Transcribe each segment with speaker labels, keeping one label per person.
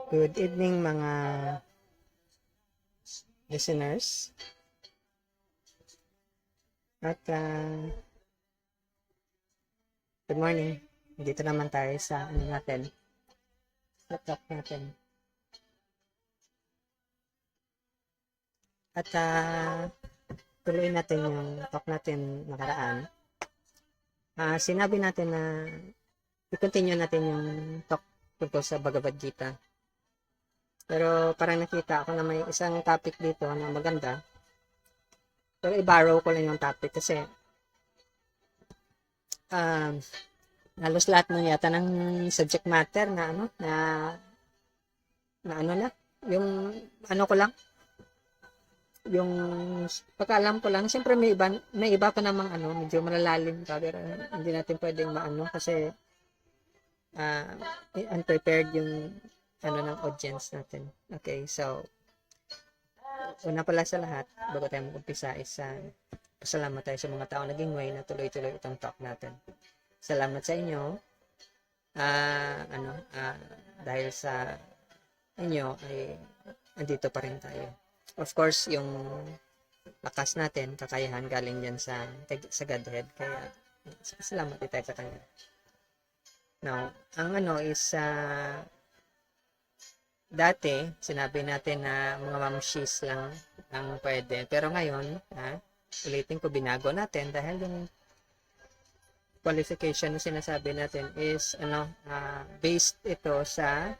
Speaker 1: Good evening mga listeners. At good morning. Dito naman tayo sa talk natin. At tuloy natin yung talk natin nakaraan. Sinabi natin na i-continue natin yung talk tungkol sa Bhagavad Gita. Pero parang nakita ako na may isang topic dito na maganda. Pero i-borrow ko lang yung topic kasi halos lahat ng yata ng subject matter na yung ko lang, yung pagkaalam ko lang, siyempre may iba pa namang medyo malalalim pa, pero hindi natin pwedeng kasi unprepared yung ng audience natin. Okay, so una pala sa lahat, bago tayo mag-umpisa, pasalamat tayo sa mga tao naging way na tuloy-tuloy itong talk natin. Salamat sa inyo. Dahil sa inyo ay andito pa rin tayo. Of course, yung lakas natin, kakayahan galing dyan sa Godhead. Kaya salamat tayo sa kanya. Now, ang is dati, sinabi natin na mga mamshis lang ang pwede. Pero ngayon, ulitin ko, binago natin dahil yung qualification na sinasabi natin is based ito sa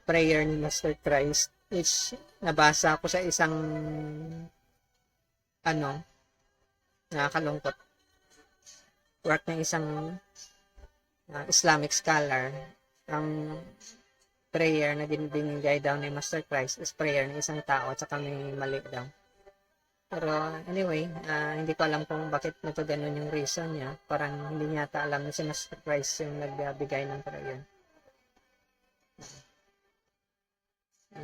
Speaker 1: prayer ni Master Christ, which nabasa ko sa isang nakakalungkot work ng isang Islamic scholar. Ang prayer na binigay daw ni Master Christ is prayer ng isang tao at saka may mali daw. Pero anyway, hindi ko alam kung bakit na to ganun yung reason niya. Parang hindi niya alam na si Master Christ yung nagbigay ng prayer.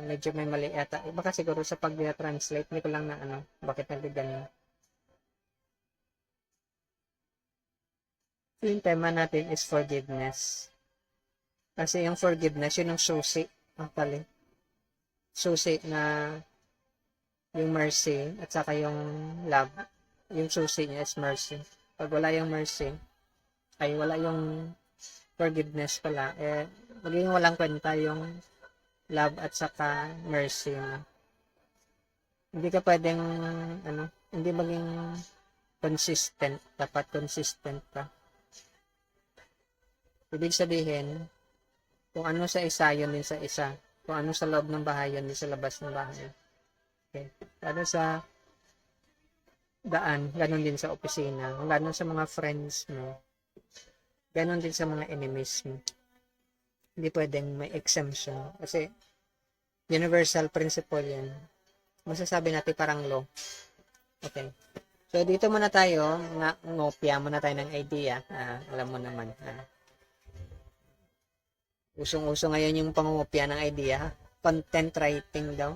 Speaker 1: Medyo may mali yata. Baka siguro sa pag-translate, hindi ko lang na bakit nagbiganyan. Yung tema natin is forgiveness. Kasi yung forgiveness, yun yung susi. Actually. Susi na yung mercy at saka yung love. Yung susi niya is mercy. Pag wala yung mercy, ay wala yung forgiveness pala, magiging walang kwenta yung love at saka mercy mo. Hindi ka pwedeng, hindi maging consistent. Dapat consistent ka. Ibig sabihin, kung ano sa isa, yun din sa isa. Kung ano sa loob ng bahay, yun din sa labas ng bahay. Okay. Lalo sa daan, ganun din sa opisina. Lalo sa mga friends mo, ganun din sa mga enemies mo. Hindi pwedeng may exemption. Kasi universal principle yan. Masasabi natin parang law. Okay. So, dito muna tayo, ngopya muna tayo ng idea. Alam mo naman. Usong-uso ngayon yung pangungopya ng idea. Content writing daw.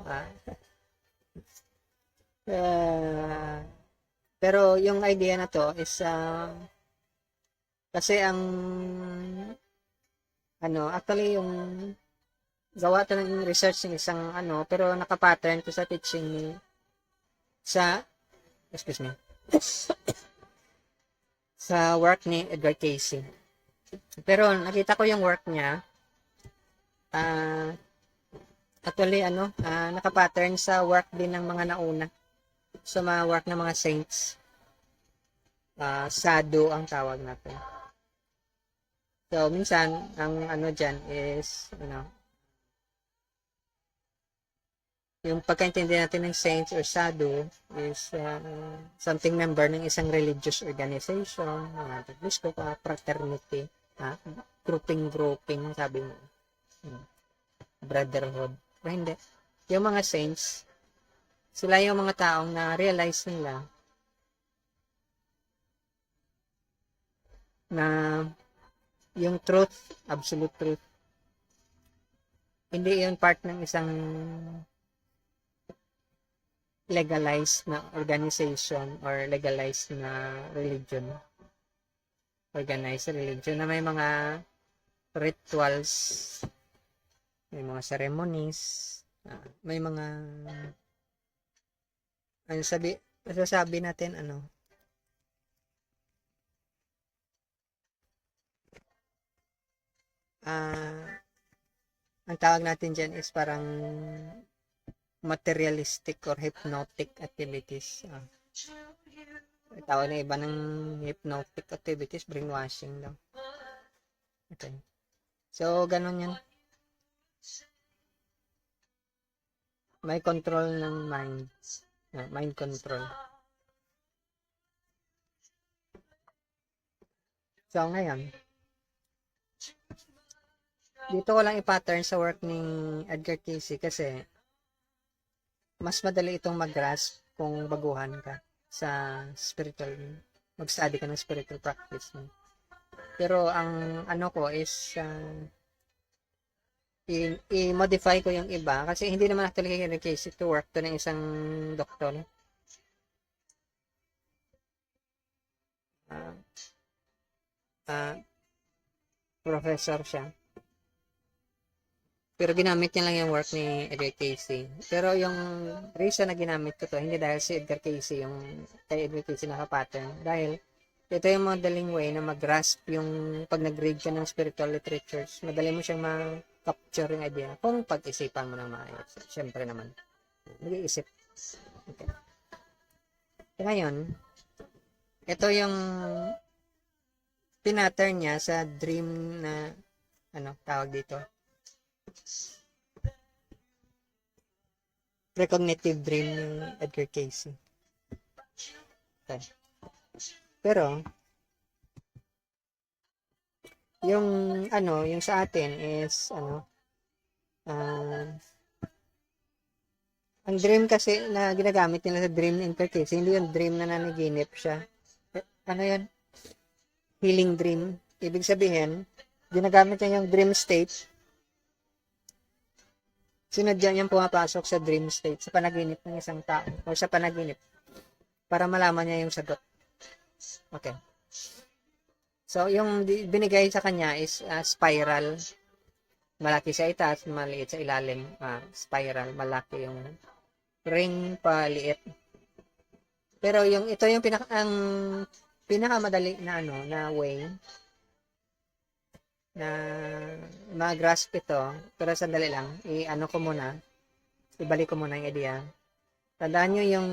Speaker 1: Pero yung idea na to is kasi ang actually yung gawa to ng research ng isang pero nakapattern to sa teaching sa work ni Edgar Cayce. Pero nakita ko yung work niya, actually nakapattern sa work din ng mga nauna, sa mga work ng mga saints. Sadhu ang tawag natin. So minsan ang dyan is yung pagkaintindi natin ng saints or sadhu is something member ng isang religious organization, gusto ka fraternity, grouping sabi mo, brotherhood. Pero hindi, yung mga saints, sila yung mga taong na realize nila na yung truth, absolute truth, hindi yun part ng isang legalized na organization or legalized na religion, organized religion na may mga rituals may mga ceremonies, may mga ano masasabi natin ang tawag natin dyan is parang materialistic or hypnotic activities. Tawag na iba ng hypnotic activities, brainwashing daw. Okay. So, ganun yan. May control ng mind. Mind control. So, ngayon, dito ko lang i-pattern sa work ni Edgar Cayce kasi mas madali itong mag-grasp kung baguhan ka sa spiritual, mag-study ka ng spiritual practice mo. Pero ang ano ko is i-modify ko yung iba kasi hindi naman actually kay Cayce to work to ng isang doktor. Professor siya. Pero ginamit niya lang yung work ni Edgar Cayce. Pero yung reason na ginamit ko to, hindi dahil si Edgar Cayce yung kay Edgar Cayce naka-pattern. Dahil ito yung madaling way na mag-grasp yung pag nag-read ka ng spiritual literatures. Madali mo siyang ma-capture yung idea kung pag-isipan mo ng maayos. Siyempre naman. Mag-iisip. Okay. So, ngayon, ito yung pinattern niya sa dream na tawag dito. Precognitive dream ni Edgar Cayce. Okay. Pero yung yung sa atin is ang dream kasi na ginagamit nila sa dream ni Edgar Cayce, hindi yung dream na nanaginip siya. Yan? Healing dream. Ibig sabihin, ginagamit niya yung dream state. Sinadya niyang pumapasok sa dream state, sa panaginip ng isang tao, o sa panaginip, para malaman niya yung sagot. Okay. So, yung binigay sa kanya is spiral. Malaki sa itaas, maliit sa ilalim. Spiral, malaki yung ring, paliit. Pero ito yung pinakamadali na na way na mag-grasp ito. Pero sandali lang, ibalik ko muna yung idea. Tandaan nyo yung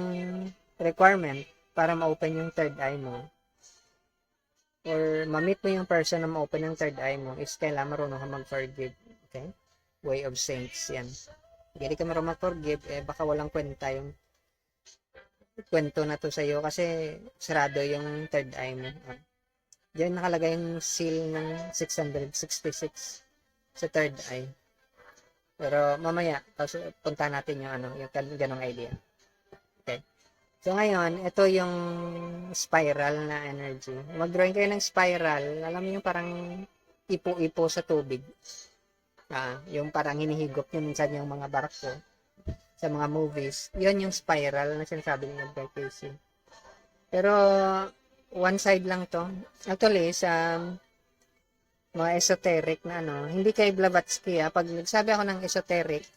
Speaker 1: requirement para ma-open yung third eye mo or ma-meet mo yung person na ma-open yung third eye mo is kailangan marunong ka mag-forgive. Okay? Way of saints yan. Hindi ka marunong mag-forgive, baka walang kwenta yung kwento na to sa'yo kasi sarado yung third eye mo. Diyan nakalagay yung seal ng 666 sa third eye. Pero mamaya, punta natin yung ganong idea. Okay. So ngayon, ito yung spiral na energy. Mag-drawing kayo ng spiral, alam mo yung parang ipo-ipo sa tubig. Yung parang hinihigop nyo minsan yung mga barko sa mga movies. Yun yung spiral na sinasabi ng Edgar Cayce. Pero one side lang to. Actually, sa mga esoteric na hindi kay Blavatsky pag nagsabi ako ng esoteric,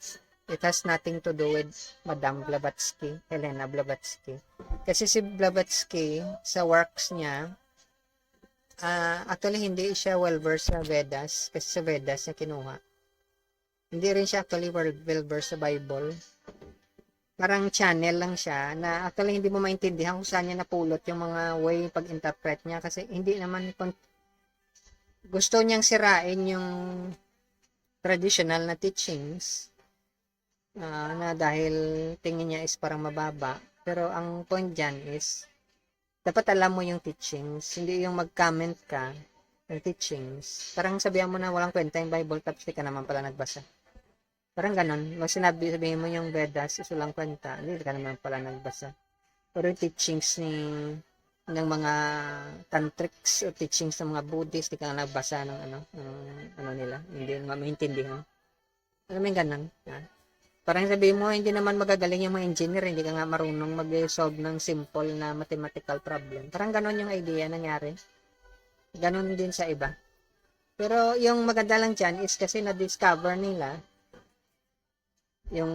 Speaker 1: it has nothing to do with Madame Blavatsky, Helena Blavatsky. Kasi si Blavatsky, sa works niya, actually hindi siya well-versed sa Vedas, kasi sa Vedas niya kinuha. Hindi rin siya actually well-versed sa Bible. Parang channel lang siya na actually hindi mo maintindihan kung saan niya napulot yung mga way pag-interpret niya kasi hindi naman gusto niyang sirain yung traditional na teachings na dahil tingin niya is parang mababa. Pero ang point dyan is dapat alam mo yung teachings, hindi yung mag-comment ka ng teachings. Parang sabihan mo na walang kwenta yung Bible tapos di ka naman pala nagbasa. Parang ganon. Sabihin mo yung Vedas, isulang kwenta, hindi ka naman pala nagbasa. Pero yung teachings ng mga tantrics o teachings ng mga Buddhist, di ka nagbasa ng nila. Hindi nga maintindihan. Alam mo yung ganon. Parang sabihin mo, hindi naman magagaling yung mga engineer, hindi ka nga marunong mag-solve ng simple na mathematical problem. Parang ganon yung idea nangyari. Ganon din sa iba. Pero yung maganda lang dyan is kasi na-discover nila yung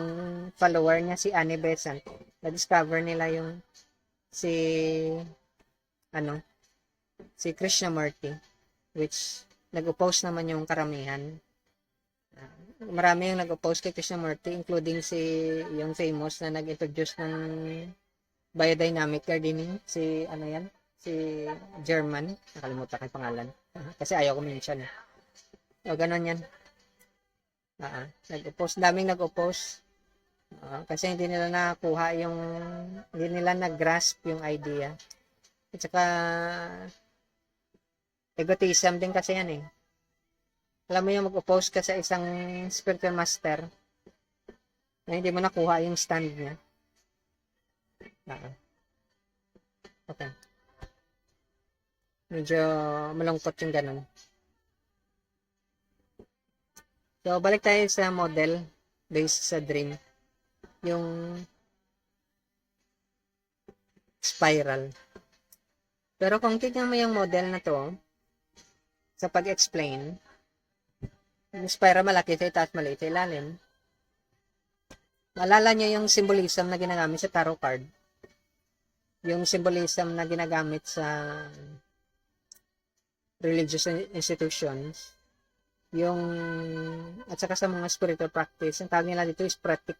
Speaker 1: follower niya si Annie Besant, na-discover nila yung si ano si Krishnamurti, which nag-oppose naman yung karamihan. Marami yung nag-oppose kay Krishnamurti, including si yung famous na nag-introduce ng biodynamic gardening, si ano yan, si German, nakalimutan ko yung pangalan kasi ayaw ko mention. O ganun yan. Nag-oppose, daming nag-oppose. Kasi hindi nila nakuha yung, hindi nila nag-grasp yung idea. At saka, egotism din kasi yan eh. Alam mo yung mag-oppose ka sa isang spiritual master na hindi mo nakuha yung stand niya. Okay. Medyo malungkot yung ganun. So, balik tayo sa model based sa dream. Yung spiral. Pero kung tignan mo yung model na to, sa pag-explain, yung spiral malaki sa itaas, maliit sa ilalim. Maalala nyo yung symbolism na ginagamit sa tarot card. Yung symbolism na ginagamit sa religious institutions. Yung, at saka sa mga spiritual practice, ang tawag nila dito is pratik.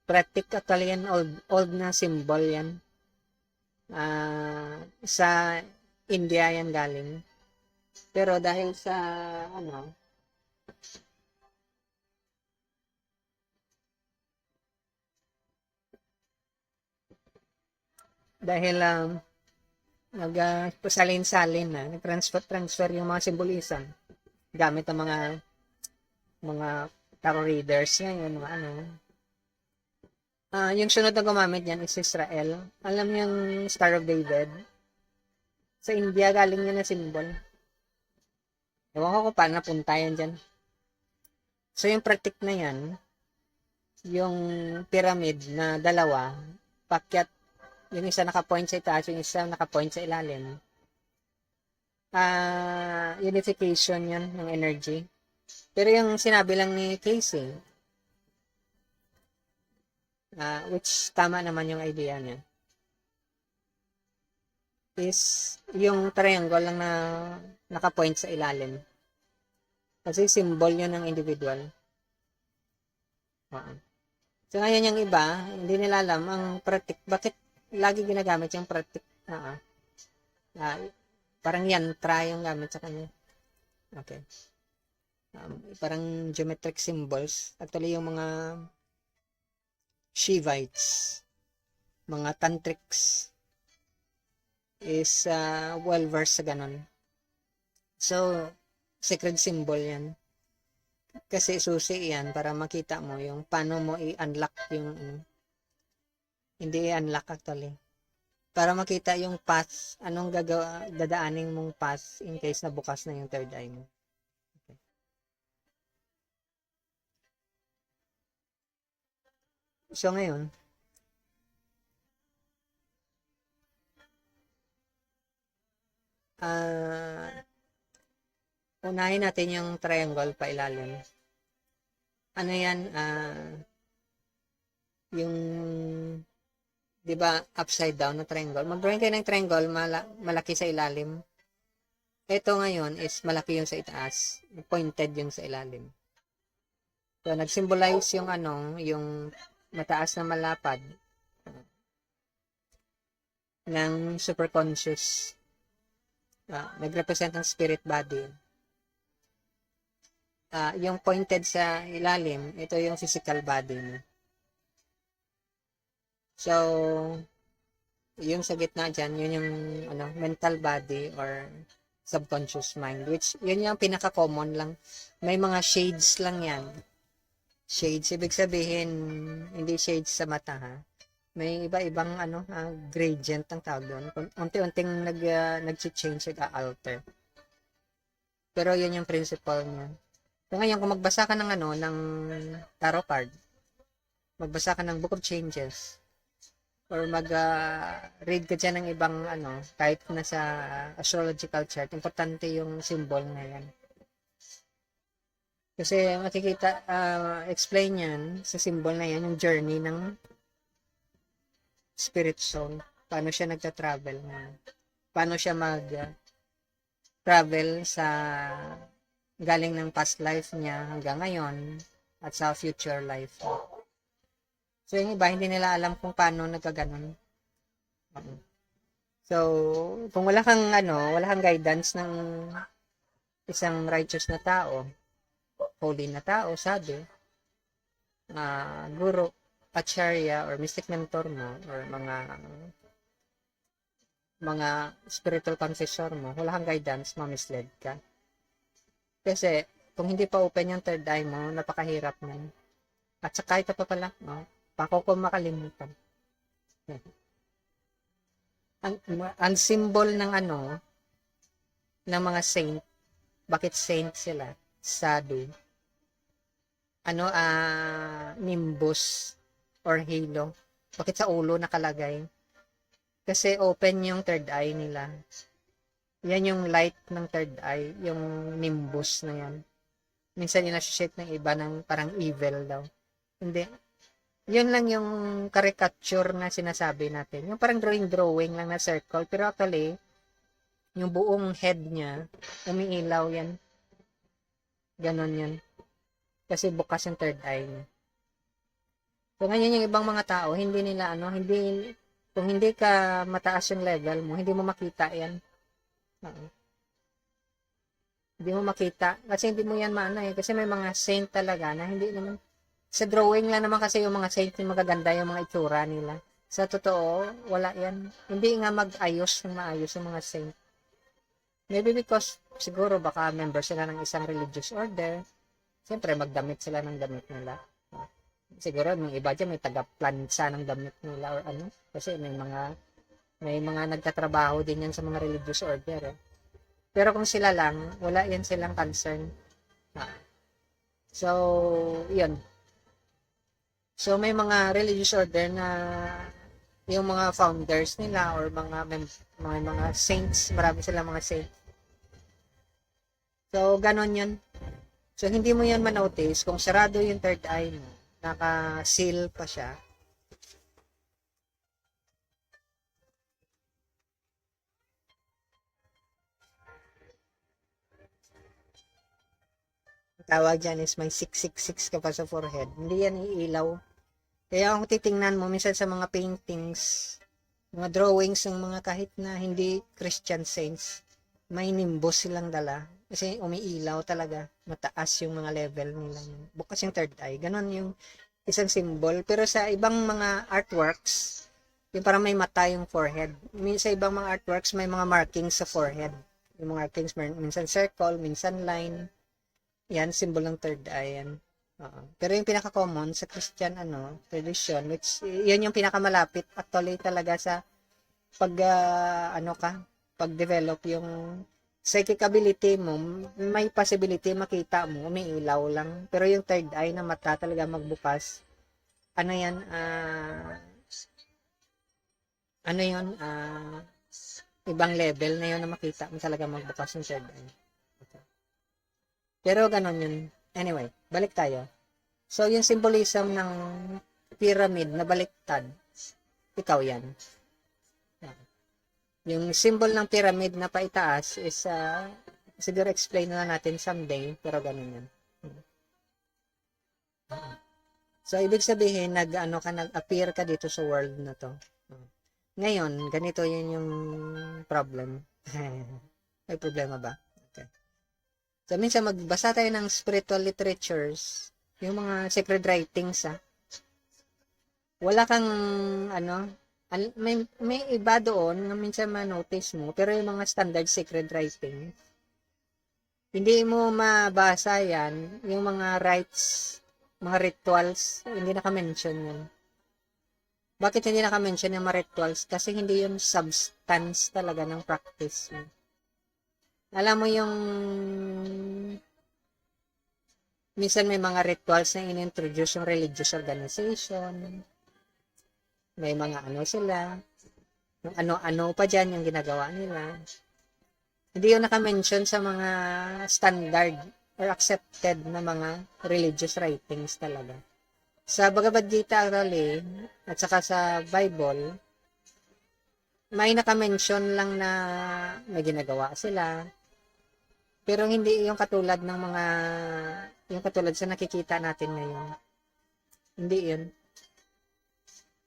Speaker 1: Pratik actually yan, old na symbol yan. Sa India yan galing. Pero dahil sa, dahil nagpasalin-salin na, nag-transfer yung mga symbolism gamit ang mga tarot readers ngayon, mga yung sunod na gumamit yan is Israel. Alam niyo yung Star of David? Sa India galing yan na symbol. Ewan ko kung paano napunta yan dyan. So yung pratik na yan, yung pyramid na dalawa, pakyat, yung isa naka-point sa itaas, yung isa naka-point sa ilalim. Unification yun ng energy. Pero yung sinabi lang ni Casey, which tama naman yung idea niya, is yung triangle lang na naka-point sa ilalim. Kasi symbol yun ng individual. So ngayon yung iba, hindi nila alam ang pratik. Bakit lagi ginagamit yung pratik? Parang yantra yung gamit sa kanya. Okay. Parang geometric symbols. Actually, yung mga Shivites, mga tantrics, is well-versed sa ganun. So, sacred symbol yan. Kasi susi yan para makita mo yung paano mo i-unlock yung hindi i-unlock actually. Para makita yung path, anong dadaanin mong path in case na bukas na yung third eye mo. Okay. So ngayon, unahin natin yung triangle pa ilalim. Ano yan? Yung, di ba, upside down na triangle. Mag-drawing kayo ng triangle, malaki sa ilalim. Ito ngayon is malaki yung sa itaas. Pointed yung sa ilalim. So, nag-symbolize yung yung mataas na malapad ng superconscious. Nag-represent ng spirit body. Yung pointed sa ilalim, ito yung physical body mo. So, yung sa gitna dyan, yun yung mental body or subconscious mind, which yun yung pinaka-common lang. May mga shades lang yan. Shades, ibig sabihin, hindi shades sa mata ha. May iba-ibang gradient ang tawag doon. Unti-unting nag-change, nag-alter. Pero yun yung principle niya. So ngayon, kung magbasa ka ng ng tarot card, magbasa ka ng Book of Changes, or mag-read ka dyan ng ibang kahit na sa astrological chart, importante yung symbol na yan. Kasi makikita, explain yan sa symbol na yan, yung journey ng spirit soul. Paano siya nagta-travel. Paano siya mag-travel sa galing ng past life niya hanggang ngayon at sa future life. So, yung iba, hindi nila alam kung paano nagkaganon. So, kung wala kang guidance ng isang righteous na tao, holy na tao, sabi, guru, acharya, or mystic mentor mo, or mga spiritual confessor mo, wala kang guidance, mamisled ka. Kasi, kung hindi pa open yung third eye mo, napakahirap nun. At saka ito pa pala, no? Bako ko makalimutan. Ang symbol ng ng mga saint, bakit saint sila? Sadhu. Nimbus or halo. Bakit sa ulo nakalagay? Kasi open yung third eye nila. Yan yung light ng third eye, yung nimbus na yan. Minsan yun na-shape ng iba ng parang evil daw. Hindi. Yun lang yung caricature na sinasabi natin. Yung parang drawing lang na circle. Pero actually, yung buong head niya, umiilaw yan. Ganon yan. Kasi bukas yung third eye niya. So ngayon yung ibang mga tao, hindi nila kung hindi ka mataas yung level mo, hindi mo makita yan. Hindi mo makita. Kasi hindi mo yan kasi may mga saint talaga na hindi naman. Sa drawing lang naman kasi yung mga saint yung magaganda yung mga itsura nila. Sa totoo, wala yan. Hindi nga mag-ayos ng maayos yung mga saint. Maybe because, siguro baka member sila ng isang religious order. Siyempre, magdamit sila ng damit nila. Siguro, yung iba dyan may taga-plansa ng damit nila or ano. Kasi may mga nagtatrabaho din yan sa mga religious order. Pero kung sila lang, wala yan silang concern. So, yun. So, may mga religious order na yung mga founders nila or mga saints, marami sila mga saints. So, ganon yun. So, hindi mo yan manotice kung sarado yung third eye mo, naka-seal pa siya. Tawag dyan is may 666 ka pa sa forehead. Hindi yan iilaw. Kaya kung titingnan mo, minsan sa mga paintings, mga drawings ng mga kahit na hindi Christian saints, may nimbus silang dala. Kasi umiilaw talaga. Mataas yung mga level nila. Bukas yung third eye. Ganon yung isang symbol. Pero sa ibang mga artworks, yung parang may mata yung forehead. Sa ibang mga artworks, may mga markings sa forehead. Yung mga markings, minsan circle, minsan line. Yan, symbol ng third eye yan. Pero yung pinaka-common sa Christian tradition, which yan yung pinakamalapit actually talaga sa pag-develop yung psychic ability mo, may possibility makita mo, umiilaw lang. Pero yung third eye na mata talaga magbukas, ibang level na yun na makita mo talaga magbukas yung third eye. Pero ganon yun. Anyway, balik tayo. So, yung symbolism ng pyramid na baliktad, ikaw yan. Yung symbol ng pyramid na paitaas is, siguro explain na natin someday, pero ganon yan. So, ibig sabihin, nag-appear ka dito sa world na to. Ngayon, ganito yun yung problem. May problema ba? So, minsan magbasa tayo ng spiritual literatures, yung mga sacred writings, wala kang, may iba doon na minsan ma-notice mo, pero yung mga standard sacred writing, hindi mo mabasa yan, yung mga rites, mga rituals, hindi naka-mention yan. Bakit hindi naka-mention yung mga rituals? Kasi hindi yung substance talaga ng practice mo. Alam mo yung minsan may mga rituals na in-introduce yung religious organization. May mga sila. Yung ano-ano pa dyan yung ginagawa nila. Hindi yung naka-mention sa mga standard or accepted na mga religious writings talaga. Sa Bhagavad Gita actually, at saka sa Bible, may naka-mention lang na may ginagawa sila. Pero hindi yung katulad ng mga, yung katulad sa nakikita natin ngayon. Hindi yun.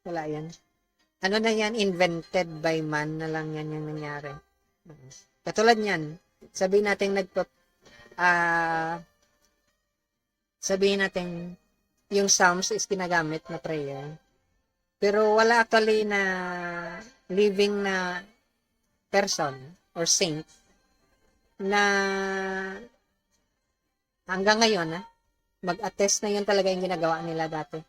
Speaker 1: Wala yan. Ano na yan, invented by man na lang yan yung nangyari. Katulad yan, sabihin natin sabihin natin yung Psalms is ginagamit na prayer. Pero wala actually na living na person or saint na hanggang ngayon mag-attest na yun talaga yung ginagawa nila dati.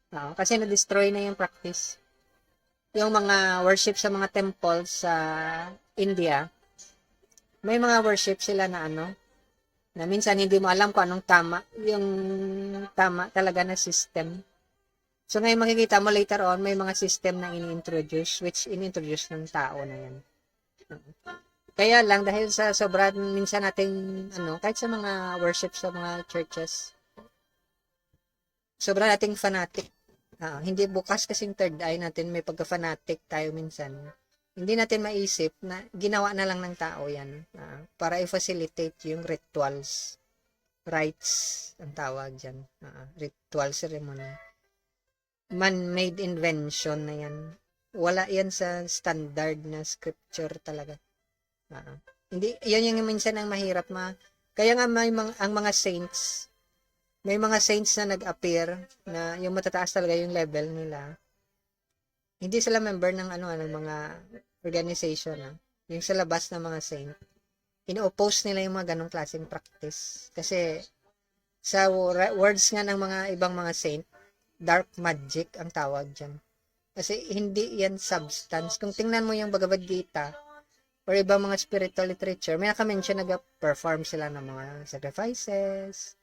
Speaker 1: Kasi na-destroy na yung practice. Yung mga worship sa mga temples sa India, may mga worship sila na na minsan hindi mo alam kung anong tama, yung tama talaga na system. So ngayon makikita mo later on, may mga system na ini-introduce, which in-introduce ng tao na yan. Kaya lang, dahil sa sobrang minsan nating, kahit sa mga worship sa mga churches, sobrang nating fanatic. Hindi bukas kasing third eye natin, may pagka-fanatic tayo minsan. Hindi natin maisip na ginawa na lang ng tao yan para i-facilitate yung rituals. Rites, ang tawag dyan. Ritual ceremony. Man-made invention na yan. Wala yan sa standard na scripture talaga. Hindi, yan yung minsan ang mahirap kaya nga ang mga saints, may mga saints na nag-appear na yung matataas talaga yung level nila. Hindi sila member ng ng mga organization yung sa labas ng mga saint. Ino-oppose nila yung mga ganong klaseng practice. Kasi sa words nga ng mga ibang mga saint, dark magic ang tawag dyan. Kasi hindi yan substance. Kung tingnan mo yung Bhagavad Gita or ibang mga spiritual literature, may naka-mention nag-perform sila ng mga sacrifices,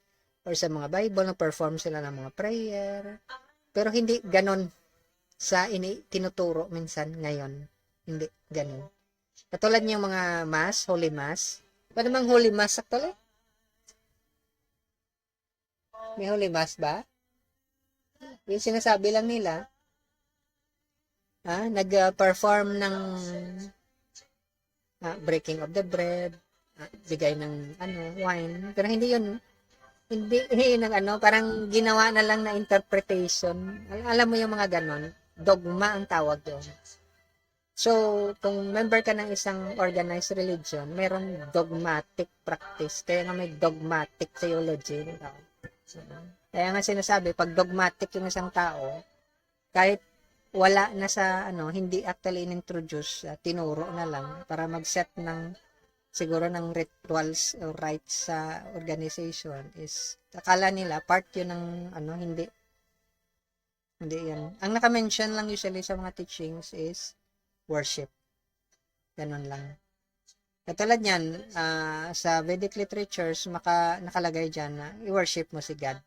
Speaker 1: or sa mga Bible, nag-perform sila ng mga prayer. Pero hindi ganon sa tinuturo minsan ngayon. Hindi ganon. Katulad yung mga mass, holy mass. Paano bang holy mass actually? May holy mass ba? Yung sinasabi lang nila, nag-perform ng breaking of the bread, bigay ng wine. Pero hindi yun parang ginawa na lang na interpretation. Alam mo yung mga ganon, dogma ang tawag doon. So, kung member ka ng isang organized religion, mayroong dogmatic practice. Kaya nga may dogmatic theology. Kaya nga sinasabi, pag dogmatic yung isang tao, kahit wala na sa hindi actually in-introduce, tinuro na lang para mag-set ng siguro ng rituals or rites sa organization is akala nila part yun ng hindi yan. Ang naka-mention lang usually sa mga teachings is worship. Ganun lang. Katulad niyan, sa Vedic literatures nakalagay diyan na i-worship mo si God.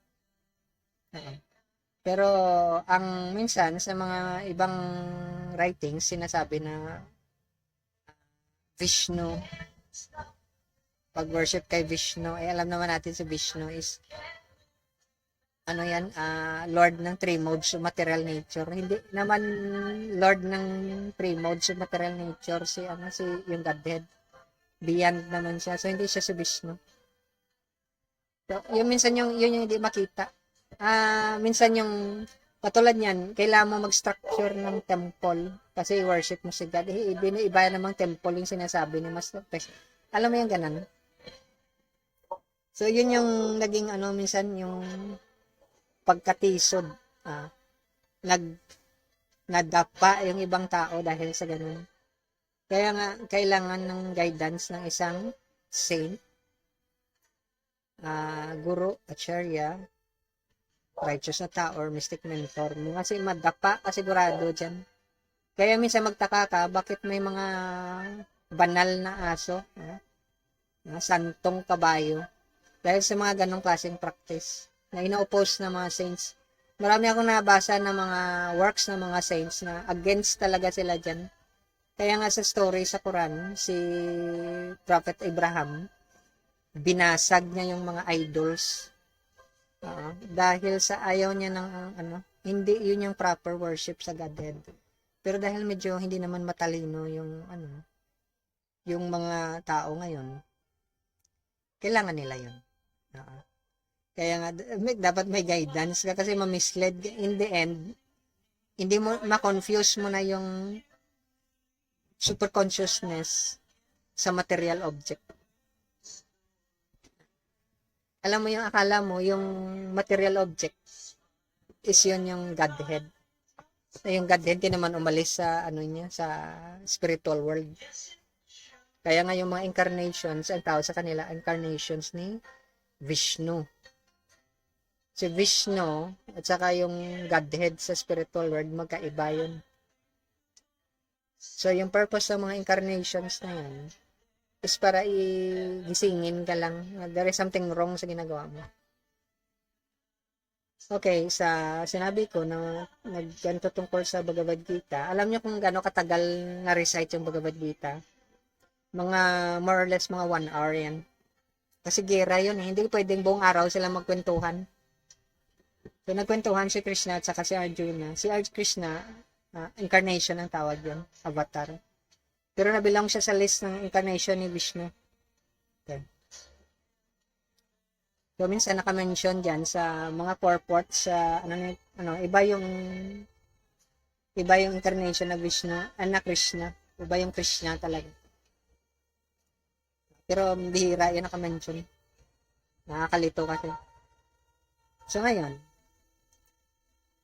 Speaker 1: Pero ang minsan sa mga ibang writings sinasabi na Vishnu, pag-worship kay Vishnu, alam naman natin si Vishnu is Lord ng three modes of material nature. Hindi naman Lord ng three modes of material nature si yung Godhead. Beyond naman siya. So hindi siya si Vishnu. So, yung minsan yun yung hindi makita. Minsan yung katulad niyan, kailangan mo mag-structure ng temple kasi i-worship mo si God. Iba namang temple yung sinasabi ni Master Pes. Alam mo yung ganun? So, yun yung naging minsan yung pagkatisod. Nadapa yung ibang tao dahil sa ganun. Kaya nga, kailangan ng guidance ng isang saint, guru, acharya, righteous na tao, or mystic mentor mo. Kasi madapa ka sigurado dyan. Kaya minsan magtaka ka, bakit may mga banal na aso, santong kabayo, dahil sa mga ganong klaseng practice na ina-oppose ng mga saints. Marami akong nabasa ng mga works ng mga saints na against talaga sila dyan. Kaya nga sa story sa Quran, si Prophet Abraham, binasag niya yung mga idols. Dahil sa ayaw niya ng hindi yun yung proper worship sa Godhead. Pero dahil medyo hindi naman matalino yung mga tao ngayon, kailangan nila yun. Kaya nga, dapat may guidance ka kasi ma-misled. In the end, hindi mo, ma-confuse mo na yung super consciousness sa material object. Alam mo yung akala mo, yung material object is yun yung Godhead. Yung Godhead, di naman umalis sa, sa spiritual world. Kaya nga yung mga incarnations, ang tawag sa kanila, incarnations ni Vishnu. Si Vishnu, at saka yung Godhead sa spiritual world, magkaiba yun. So, yung purpose ng mga incarnations na yan, is para igisingin ka lang. There is something wrong sa ginagawa mo. Okay, sinabi ko na nagganto tungkol sa Bhagavad Gita. Alam niyo kung gaano katagal na-recite yung Bhagavad Gita? Mga more or less mga 1 hour yan. Kasi gera yun eh. Hindi pwedeng buong araw sila magkwentuhan. So, nagkwentuhan si Krishna at saka si Arjuna. Si Krishna, incarnation ang tawag yun. Avatar. Pero nabilang siya sa list ng incarnation ni Vishnu. Okay. So, minsan naka-mention dyan sa mga purports sa, iba yung incarnation na Vishnu, na Krishna. Iba yung Krishna talaga. Pero, bihira yan naka-mention. Nakakalito kasi. So, ngayon,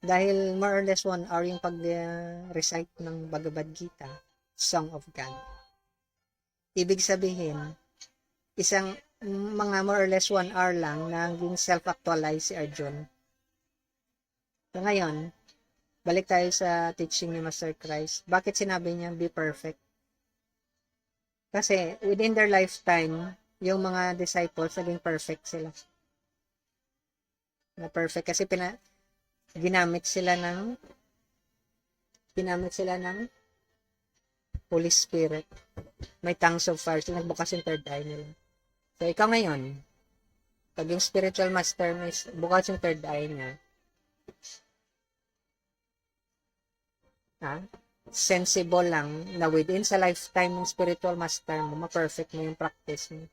Speaker 1: dahil more or less 1 hour yung pag-recite ng Bhagavad Gita, Song of God. Ibig sabihin, mga more or less 1 hour lang na naging self-actualize si Arjun. So ngayon, balik tayo sa teaching ni Master Christ. Bakit sinabi niya, be perfect? Kasi within their lifetime, yung mga disciples, naging perfect sila. Na perfect kasi ginamit sila ng Holy Spirit. May tongues of fire. So, nagbukas yung third eye nila. So, ikaw ngayon, pag yung spiritual master may bukas yung third eye niya, sensible lang na within sa lifetime ng spiritual master mo, ma-perfect mo yung practice mo.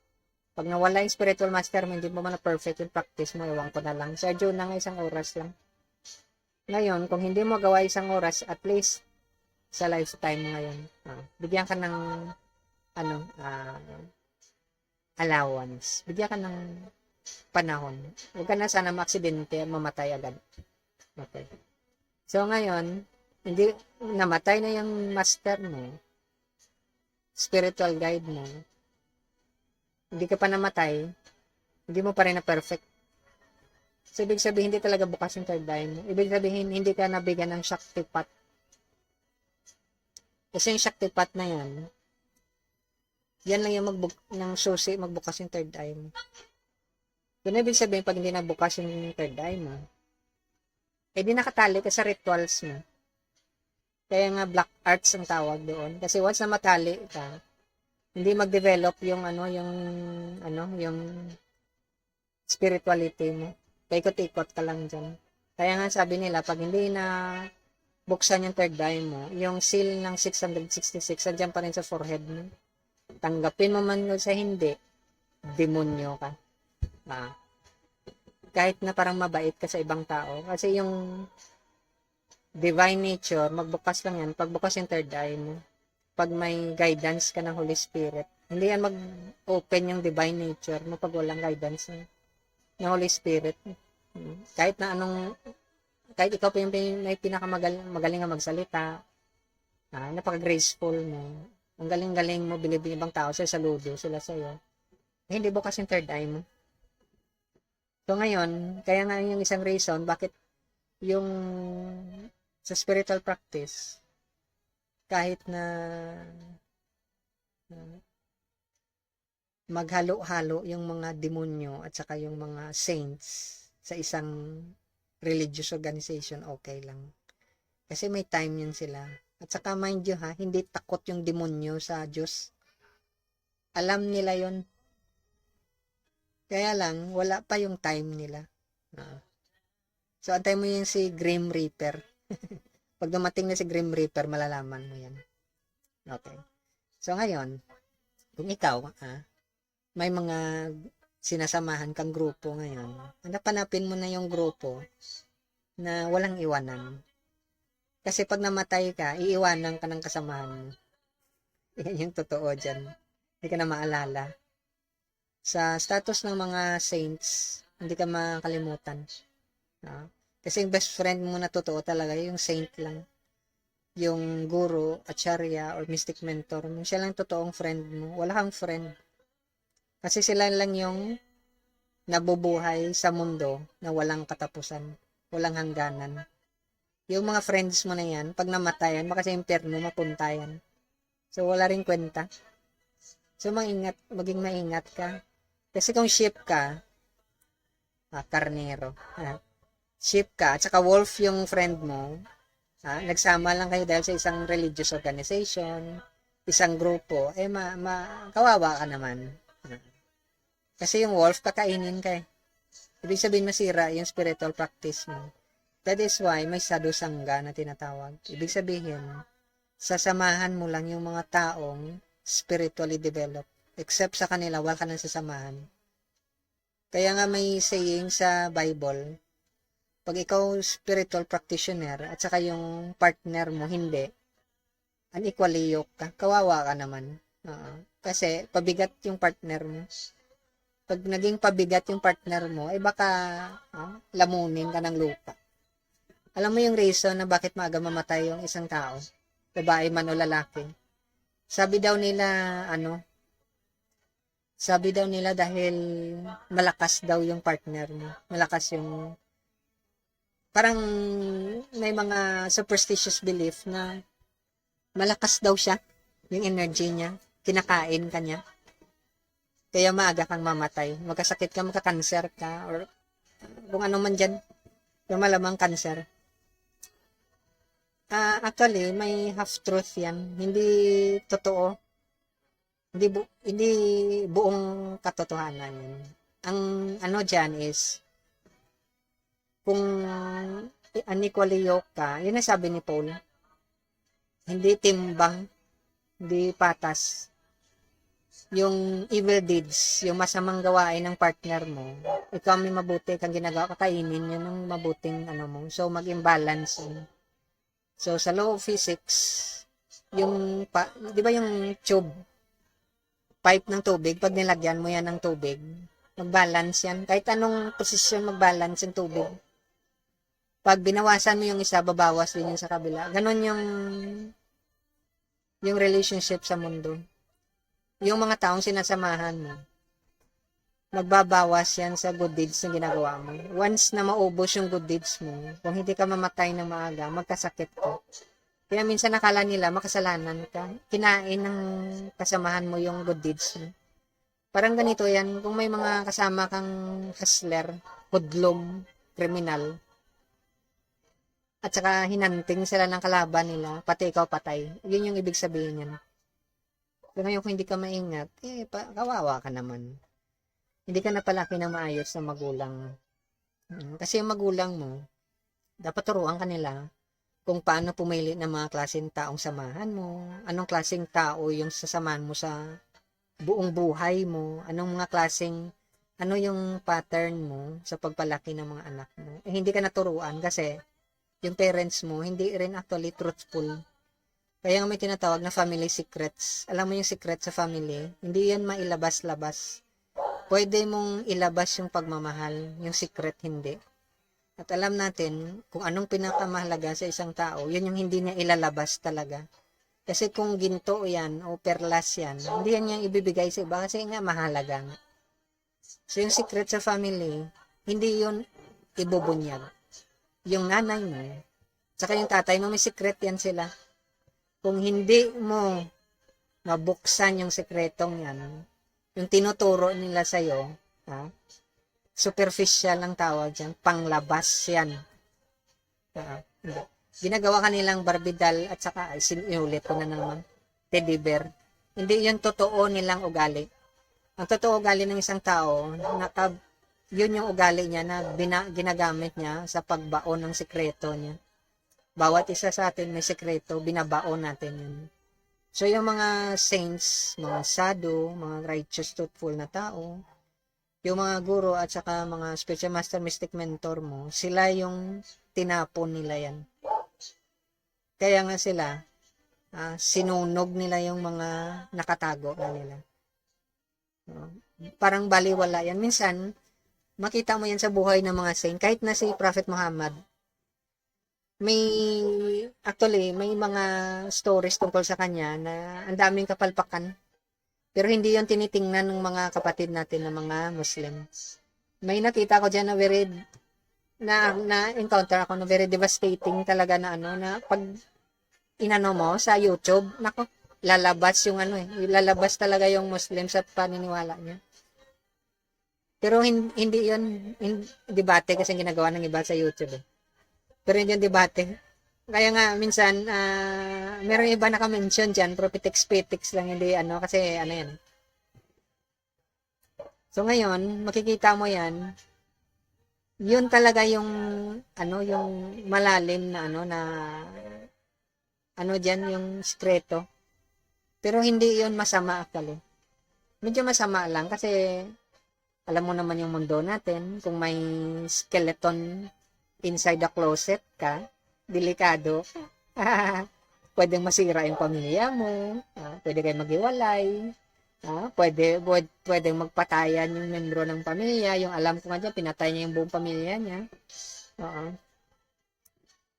Speaker 1: Pag nawala yung spiritual master mo, hindi mo na-perfect yung practice mo, ewan ko na lang. Sa June na nga 1 oras lang. Ngayon, kung hindi mo gawa 1 oras, at least sa lifetime ngayon, bigyan ka ng allowance. Bigyan ka ng panahon. Huwag ka na sana maaksidente, mamatay agad. Okay. So ngayon, hindi namatay na yung master mo, spiritual guide mo, hindi ka pa namatay, hindi mo pa rin na perfect. So, ibig sabihin, hindi talaga bukas yung third eye mo. Ibig sabihin, hindi ka nabigyan ng Shaktipat. Kasi yung Shaktipat na yan lang yung ng susi, magbukas yung third eye mo. Kung ibig sabihin, pag hindi nabukas yung third eye mo, di nakatali ka sa rituals mo. Kaya nga black arts ang tawag doon. Kasi once na matali ka, hindi mag-develop yung yung spirituality mo. Paikot-ikot ka lang dyan. Kaya nga sabi nila, pag hindi na buksan yung third eye mo, yung seal ng 666, andyan pa rin sa forehead mo. Tanggapin mo man sa hindi, demonyo ka. Kahit na parang mabait ka sa ibang tao. Kasi yung divine nature, magbukas lang yan. Pagbukas yung third eye mo, pag may guidance ka ng Holy Spirit, hindi yan mag-open yung divine nature mo pag walang guidance ng Holy Spirit. Kahit ikaw pa yung may pinakamagaling na magsalita, napaka-graceful mo, ang galing-galing mo, bilibing ibang tao, saludo sila sa'yo, hindi bukas yung third eye mo. So ngayon, kaya nga yung isang reason, bakit yung sa spiritual practice, kahit na maghalo-halo yung mga demonyo at saka yung mga saints sa isang religious organization, okay lang. Kasi may time yun sila. At saka mind you hindi takot yung demonyo sa Diyos. Alam nila yon. Kaya lang, wala pa yung time nila. Ah. So, antay mo yung si Grim Reaper. Pag dumating na si Grim Reaper, malalaman mo yan. Okay. So, ngayon, kung ikaw, may mga sinasamahan kang grupo ngayon, hanap-hanapin mo na yung grupo na walang iwanan. Kasi pag namatay ka, iiwanan ka ng kasamahan mo. Yan yung totoo dyan. Hindi ka na maalala. Sa status ng mga saints, hindi ka makalimutan. Kasi yung best friend mo na totoo talaga, yung saint lang. Yung guru, acharya, or mystic mentor mo, siya lang totoong friend mo. Wala kang friend. Kasi sila lang yung nabubuhay sa mundo na walang katapusan, walang hangganan. Yung mga friends mo na yan, pag namatayan, baka sa impyerno, mapunta yan. So, wala rin kwenta. So, maging maingat ka. Kasi kung sheep ka, karnero, sheep ka, at saka wolf yung friend mo, nagsama lang kayo dahil sa isang religious organization, isang grupo, kawawa ka naman. Kasi yung wolf, kakainin ka eh. Ibig sabihin masira yung spiritual practice mo. That is why may sadhusangga na tinatawag. Ibig sabihin, sasamahan mo lang yung mga taong spiritually developed. Except sa kanila, wala ka nang sasamahan. Kaya nga may saying sa Bible, pag ikaw spiritual practitioner at saka yung partner mo hindi, unequally yoked ka, kawawa ka naman. Kasi pabigat yung partner mo. Pag naging pabigat yung partner mo, baka lamunin ka ng lupa. Alam mo yung reason na bakit maaga mamatay yung isang tao, babae man o lalaki? Sabi daw nila dahil malakas daw yung partner mo. Malakas yung, parang may mga superstitious belief na malakas daw siya, yung energy niya, kinakain ka niya. Kaya maaga kang mamatay. Magkasakit ka, magka-cancer ka, or kung ano man dyan, yung malamang cancer. Actually, may half-truth yan. Hindi totoo. Hindi buong katotohanan yan. Ang dyan is, kung unequally yoked ka, yun ang sabi ni Paul, hindi timbang, hindi patas. Yung evil deeds, yung masamang gawain ng partner mo, ikaw may mabuti kang ginagawa, kakainin yun ng mabuting mo. So, mag-imbalance yun. So, sa law of physics, di ba yung tube, pipe ng tubig, pag nilagyan mo yan ng tubig, mag-balance yan. Kahit anong posisyon mag-balance yung tubig. Pag binawasan mo yung isa, babawas din yung sa kabila. Ganon yung relationship sa mundo. Yung mga taong sinasamahan mo, magbabawas yan sa good deeds na ginagawa mo. Once na maubos yung good deeds mo, kung hindi ka mamatay ng maaga, magkasakit ka. Kaya minsan nakala nila makasalanan ka. Kinain ng kasamahan mo yung good deeds mo. Parang ganito yan, kung may mga kasama kang hustler, hudlom, kriminal, at saka hinanting sila ng kalaban nila, pati ikaw patay. Yun yung ibig sabihin yan. Pero ngayon kung hindi ka maingat, kawawa ka naman. Hindi ka napalaki na maayos na magulang. Kasi yung magulang mo, dapat turuan ka nila kung paano pumili ng mga klaseng taong samahan mo, anong klaseng tao yung sasamahan mo sa buong buhay mo, anong mga klaseng, ano yung pattern mo sa pagpalaki ng mga anak mo. Hindi ka naturuan kasi yung parents mo, hindi rin actually truthful. Kaya nga may tinatawag na family secrets. Alam mo yung secret sa family, hindi yan mailabas-labas. Pwede mong ilabas yung pagmamahal, yung secret hindi. At alam natin kung anong pinakamahalaga sa isang tao, yun yung hindi niya ilalabas talaga. Kasi kung ginto yan o perlas yan, hindi yan yung ibibigay sa iba kasi nga mahalaga. So yung secret sa family, hindi yun ibubunyag. Yung nanay mo, saka yung tatay mo, may secret yan sila. Kung hindi mo mabuksan yung sekretong yan, yung tinuturo nila sa'yo, superficial ang tawag dyan, panglabas yan. Ginagawa kanilang barbidal at saka, inulit ko na naman, teddy bear. Hindi yun totoo nilang ugali. Ang totoo ugali ng isang tao, yun yung ugali niya na ginagamit niya sa pagbaon ng sikreto niya. Bawat isa sa atin may sikreto, binabaon natin yun. So, yung mga saints, mga sadhu, mga righteous, truthful na tao, yung mga guro at saka mga spiritual master, mystic mentor mo, sila yung tinapon nila yan. Kaya nga sila, sinunog nila yung mga nakatago na nila. Parang baliwala yan. Minsan, makita mo yan sa buhay ng mga saint. Kahit na si Prophet Muhammad, may mga stories tungkol sa kanya na ang daming kapalpakan. Pero hindi yon tinitingnan ng mga kapatid natin na mga Muslims. May nakita ko diyan na encounter ako na very devastating talaga na na pag inano mo sa YouTube, nako, lalabas yung lalabas talaga yung Muslim sa paniniwala niya. Pero hindi yon debate kasi ginagawa ng iba sa YouTube. Pero hindi yung debate. Kaya nga, minsan, meron iba naka-mention dyan, propitics lang, hindi kasi yan. So, ngayon, makikita mo yan, yun talaga yung malalim na dyan, yung sikreto. Pero hindi yun masama actually. Medyo masama lang kasi, alam mo naman yung mundo natin, kung may skeleton inside the closet ka, delikado. Pwedeng masira yung pamilya mo, pwede kayo maghiwalay, pwedeng magpatayan yung membro ng pamilya, yung alam ko nga dyan, pinatay niya yung buong pamilya niya.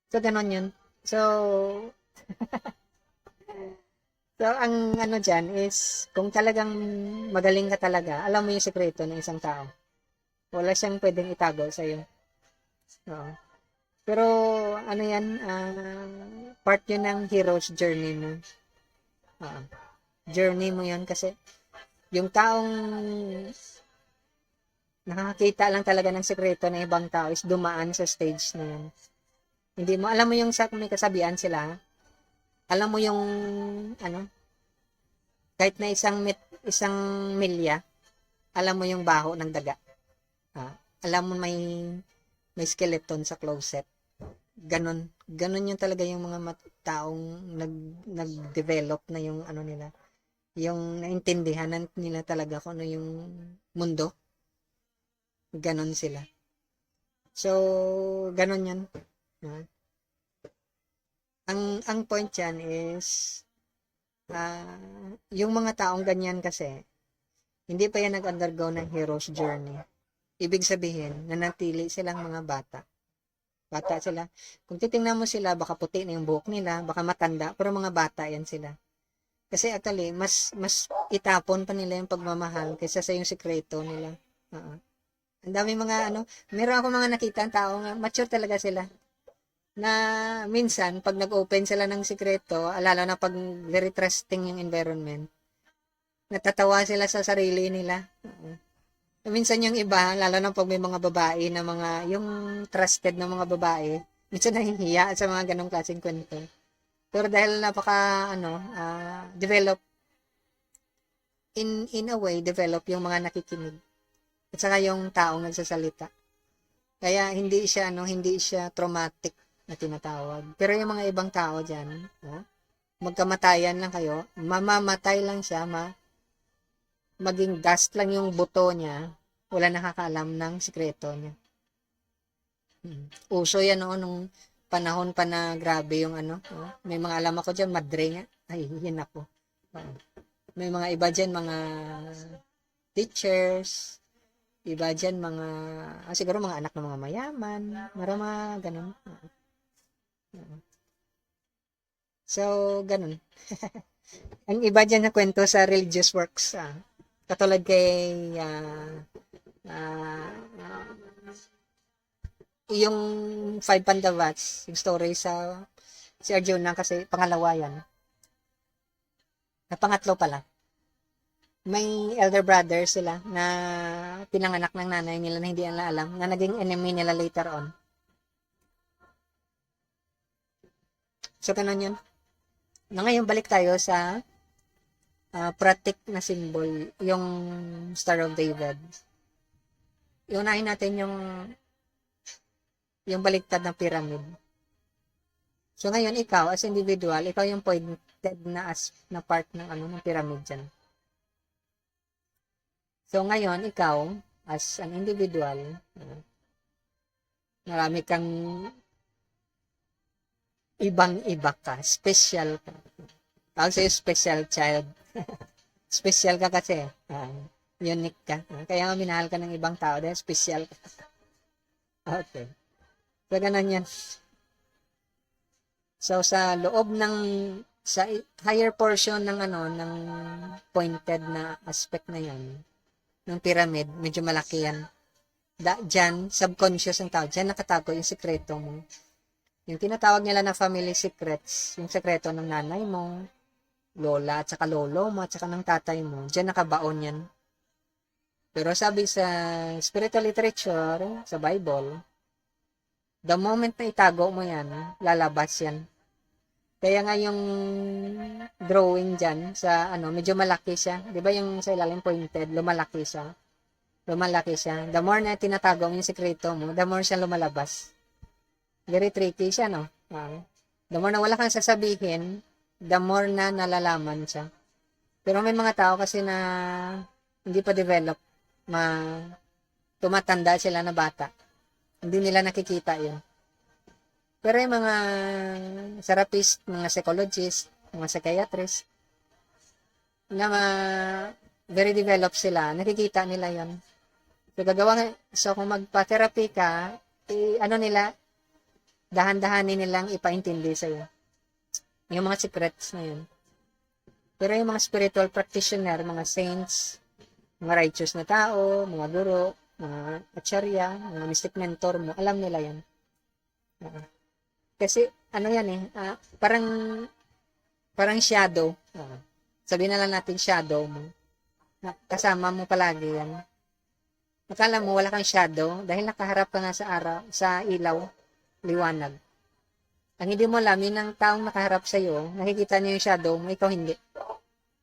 Speaker 1: So, ganon yun. So, ang dyan is, kung talagang magaling ka talaga, alam mo yung sekreto ng isang tao. Wala siyang pwedeng itago sa'yo. Pero yan, part yun ng hero's journey mo. Journey mo yun kasi yung taong nakakita lang talaga ng sekreto ng ibang tao is dumaan sa stage na yun. Hindi mo, alam mo yung may kasabihan sila, alam mo yung kahit na isang milya, alam mo yung baho ng daga. Alam mo may skeleton sa closet. Ganon yun talaga yung mga taong nag-develop na yung nila. Yung naintindihan nila talaga kung ano yung mundo. Ganon sila. So, ganon yan. Ang point yan is, yung mga taong ganyan kasi, hindi pa yan nag-undergo ng hero's journey. Ibig sabihin, nanatili silang mga bata. Bata sila. Kung titingnan mo sila, baka puti na yung buhok nila, baka matanda, pero mga bata yan sila. Kasi actually, mas itapon pa nila yung pagmamahal kaysa sa yung sikreto nila. Ang dami mga meron ako mga nakita ang tao nga, mature talaga sila. Na minsan, pag nag-open sila ng sikreto, lalo na pag very trusting yung environment, natatawa sila sa sarili nila. Minsan yung iba, lalo na pag may mga babae na yung trusted na mga babae, minsan nahihiya sa mga ganong klaseng kwento. Pero dahil napaka, develop, in a way, develop yung mga nakikinig. At saka yung taong nagsasalita. Kaya hindi siya traumatic na tinatawag. Pero yung mga ibang tao dyan, magkamatayan lang kayo, mamamatay lang siya, maging dust lang yung buto niya, wala nakakaalam ng sikreto niya. Uso yan nung panahon pa na grabe yung may mga alam ako dyan, madre nga. Ay, yun ako. May mga iba dyan, mga teachers, iba dyan, siguro mga anak ng mga mayaman, mga ganun. So, ganun. Ang iba dyan na kwento sa religious works, katulad kay yung 5 Pandavats, yung story sa si Arjuna kasi pangalawa yan. Na pangatlo pala. May elder brother sila na pinanganak ng nanay nila na hindi nila alam na naging enemy nila later on. So, ganun yun. Na ngayon, balik tayo sa pratik na symbol, yung Star of David. Iunahin natin yung baliktad ng pyramid. So ngayon ikaw as individual, ikaw yung pointed na part ng ng pyramid diyan. So ngayon ikaw as an individual, marami kang ibang-iba ka, special ka. Tawag sa'yo special child. Special ka kasi. Unique ka. Kaya nga minahal ka ng ibang tao dahil special ka. Okay. So, ganun yan. So, sa loob sa higher portion ng ng pointed na aspect na yan, ng pyramid, medyo malaki yan. Diyan, subconscious ng tao, diyan nakatago yung sikreto mo. Yung tinatawag nila na family secrets, yung sekreto ng nanay mo, lola at saka lolo mo at saka ng tatay mo, diyan nakabaon yan. Pero sabi sa spiritual literature, sa Bible, the moment na itago mo yan, lalabas yan. Kaya nga yung drawing dyan, sa medyo malaki siya. Di ba yung sa ilalim pointed, lumalaki siya. Lumalaki siya. The more na tinatago mo yung sekreto mo, the more siya lumalabas. Very tricky siya, no? The more na wala kang sasabihin, the more na nalalaman siya. Pero may mga tao kasi na hindi pa develop, tumatanda sila na bata. Hindi nila nakikita yun. Pero yung mga therapist, mga psychologist, mga psychiatrist, na very developed sila, nakikita nila yun. So kung magpa-therapy ka, nila, dahan-dahanin nilang ipaintindi sa'yo. Yung mga secrets na yun. Pero yung mga spiritual practitioner, mga saints, mga righteous na tao, mga guro, mga acharya, mga mystic mentor mo, alam nila yan. Kasi, yan parang shadow. Sabihin na lang natin shadow mo. Kasama mo palagi yan. Akala mo wala kang shadow dahil nakaharap ka nga sa araw, sa ilaw, liwanag. Ang hindi mo alam, yun ang taong nakaharap sa iyo, nakikita niya yung shadow mo, ikaw hindi.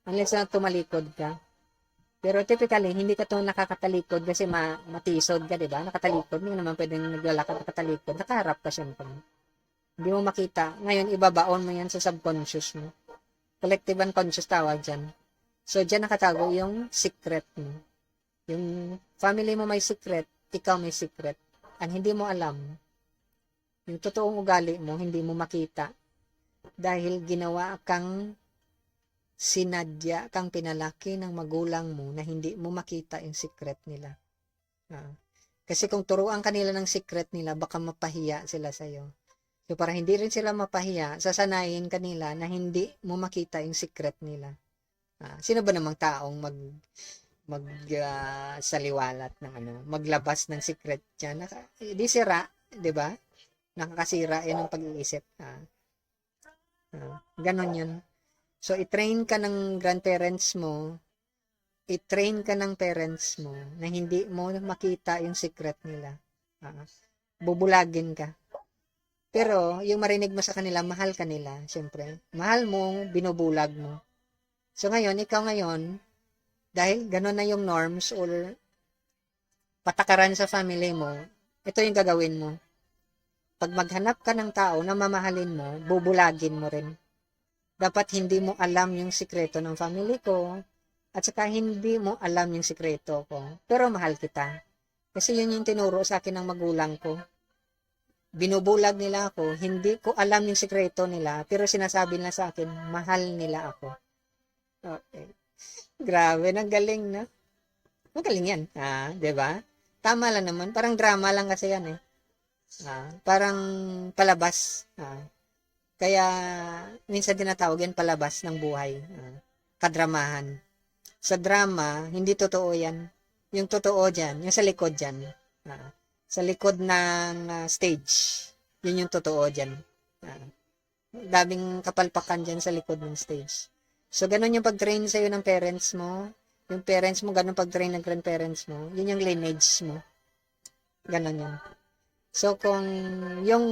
Speaker 1: Unless na tumalikod ka. Pero typically, hindi ka nakakatalikod kasi matisod ka, di ba? Nakatalikod, hindi naman pwedeng naglalakad nakatalikod. Nakaharap ka syempre. Hindi mo makita. Ngayon, ibabaon mo yan sa subconscious mo. Collective unconscious tawag dyan. So, dyan nakatago yung secret mo. Yung family mo may secret, ikaw may secret. Ang hindi mo alam, yung totoong ugali mo, hindi mo makita. Dahil ginawa kang sinadya, kang pinalaki ng magulang mo na hindi mo makita yung secret nila. Kasi kung turuan kanila ng secret nila, baka mapahiya sila sa'yo. So para hindi rin sila mapahiya, sasanayin kanila na hindi mo makita yung secret nila. Sino ba namang taong saliwalat ng maglabas ng secret niya? Di sira, di ba? Nakakasira yan ang pag-iisip. Ganon yun. So, i-train ka ng grandparents mo, i-train ka ng parents mo na hindi mo makita yung secret nila. Bubulagin ka. Pero, yung marinig mo sa kanila, mahal ka nila, syempre. Mahal mo, binubulag mo. So, ikaw ngayon, dahil ganon na yung norms or patakaran sa family mo, ito yung gagawin mo. Pag maghanap ka ng tao na mamahalin mo, bubulagin mo rin. Dapat hindi mo alam yung sikreto ng family ko, at saka hindi mo alam yung sikreto ko. Pero mahal kita. Kasi yun yung tinuro sa akin ng magulang ko. Binubulag nila ako, hindi ko alam yung sikreto nila, pero sinasabi nila sa akin, mahal nila ako. Okay. Grabe, nagaling na. Magaling yan, diba? Tama lang naman, parang drama lang kasi yan eh. Parang palabas. Kaya, minsan tinatawag yan palabas ng buhay. Kadramahan. Sa drama, hindi totoo yan. Yung totoo dyan, yung sa likod dyan. Sa likod ng stage. Yun yung totoo dyan. Daming kapalpakan dyan sa likod ng stage. So, ganun yung pag-train sa'yo ng parents mo. Yung parents mo, ganun pag-train ng grandparents mo. Yun yung lineage mo. Ganun yan. So, kung yung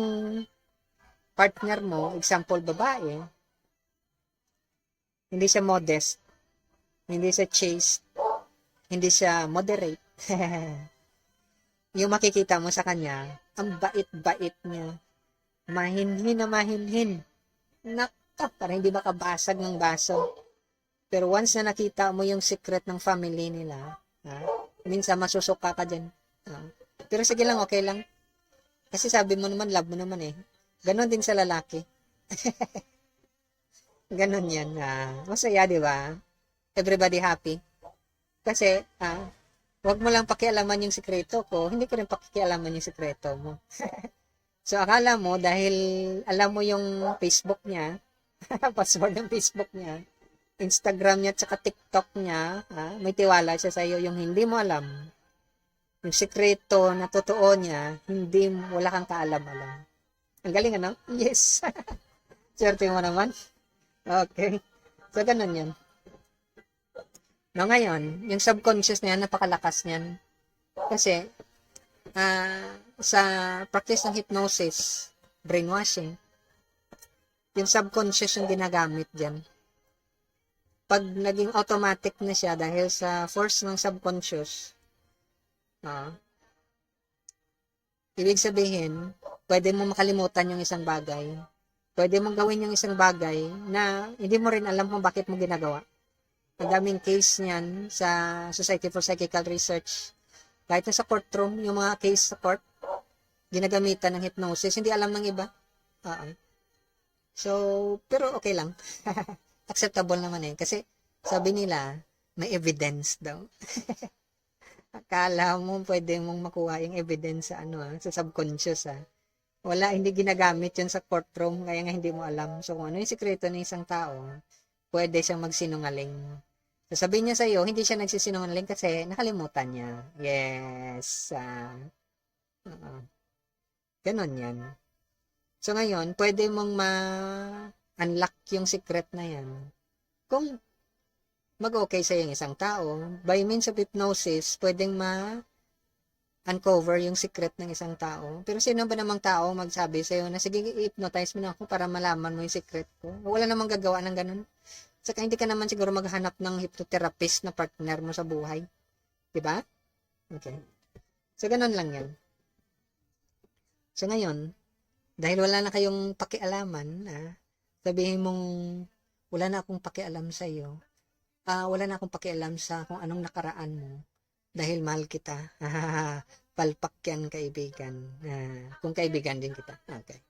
Speaker 1: partner mo, example babae, hindi siya modest, hindi siya chaste, hindi siya moderate. Yung makikita mo sa kanya, ang bait-bait niya. Mahinhin na mahinhin. Naka, parang hindi makabasag ng baso. Pero once na nakita mo yung secret ng family nila, ha, minsan masusuka ka dyan. Ha. Pero sige lang, okay lang. Kasi sabi mo naman, love mo naman eh. Ganon din sa lalaki. Ganon yan. Masaya, di ba? Everybody happy. Kasi, wag mo lang pakialaman yung sikreto ko, hindi ko rin pakialaman yung sikreto mo. So, akala mo, dahil alam mo yung Facebook niya, password ng Facebook niya, Instagram niya, tsaka TikTok niya, may tiwala siya sa'yo, yung hindi mo alam, yung sikreto na totoo niya, wala kang kaalam-alam. Ang galing, ano? Yes. Swerte mo naman. Okay. So, ganun yan. No, ngayon, yung subconscious niya, napakalakas niyan. Kasi, sa practice ng hypnosis, brainwashing, yung subconscious yung ginagamit dyan. Pag naging automatic na siya dahil sa force ng subconscious, ibig sabihin, pwede mo makalimutan yung isang bagay. Pwede mong gawin yung isang bagay na hindi mo rin alam kung bakit mo ginagawa. Ang daming case niyan sa Society for Psychical Research. Kahit na sa courtroom, yung mga case sa court, ginagamitan ng hypnosis. Hindi alam ng iba. So, pero okay lang. Acceptable naman eh. Kasi sabi nila, may evidence daw. Akala mo pwede mong makuha yung evidence sa sa subconscious Wala, hindi ginagamit yun sa courtroom, kaya nga hindi mo alam. So, kung ano yung sikreto ng isang tao, pwede siyang magsinungaling. So, sabihin niya sa'yo, hindi siya nagsisinungaling kasi nakalimutan niya. Yes. Ganon yan. So, ngayon, pwede mong ma-unlock yung secret na yan. Kung mag-okay sa'yo yung isang tao, by means of hypnosis, pwedeng uncover yung secret ng isang tao. Pero sino ba namang tao magsabi sa'yo na sige, i-hypnotize mo na ako para malaman mo yung secret ko? Wala namang gagawa ng ganun. Saka hindi ka naman siguro maghanap ng hypnotherapist na partner mo sa buhay. Diba? Okay. So, ganun lang yan. So, ngayon, dahil wala na kayong pakialaman, sabihin mong wala na akong pakialam sa iyo. Wala na akong pakialam sa kung anong nakaraan mo. Dahil mahal kita. Palpak yan, kaibigan. Kung kaibigan din kita. Okay.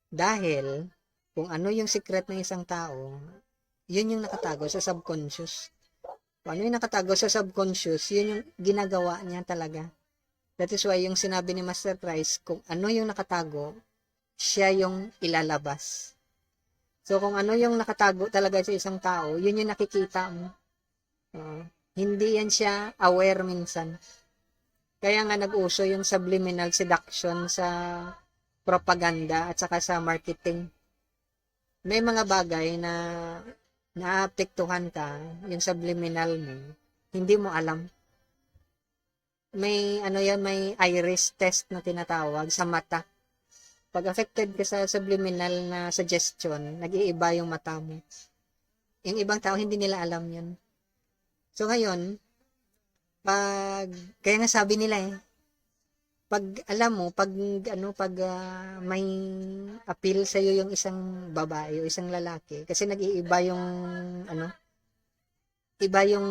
Speaker 1: Dahil, kung ano yung secret ng isang tao, yun yung nakatago sa subconscious. Kung ano yung nakatago sa subconscious, yun yung ginagawa niya talaga. That is why yung sinabi ni Master Price, kung ano yung nakatago, siya yung ilalabas. So, kung ano yung nakatago talaga sa isang tao, yun yung nakikita mo. Hindi yan siya aware minsan. Kaya nga nag-uso yung subliminal seduction sa propaganda at saka sa marketing. May mga bagay na naapektuhan ka, yung subliminal mo, hindi mo alam. May may iris test na tinatawag sa mata. Pag affected ka sa subliminal na suggestion, nag-iiba yung mata mo. Yung ibang tao, hindi nila alam yun. So, ngayon, kaya nga sabi nila pag alam mo, pag may appeal sa iyo yung isang babae o isang lalaki, kasi nag-iiba yung, iba yung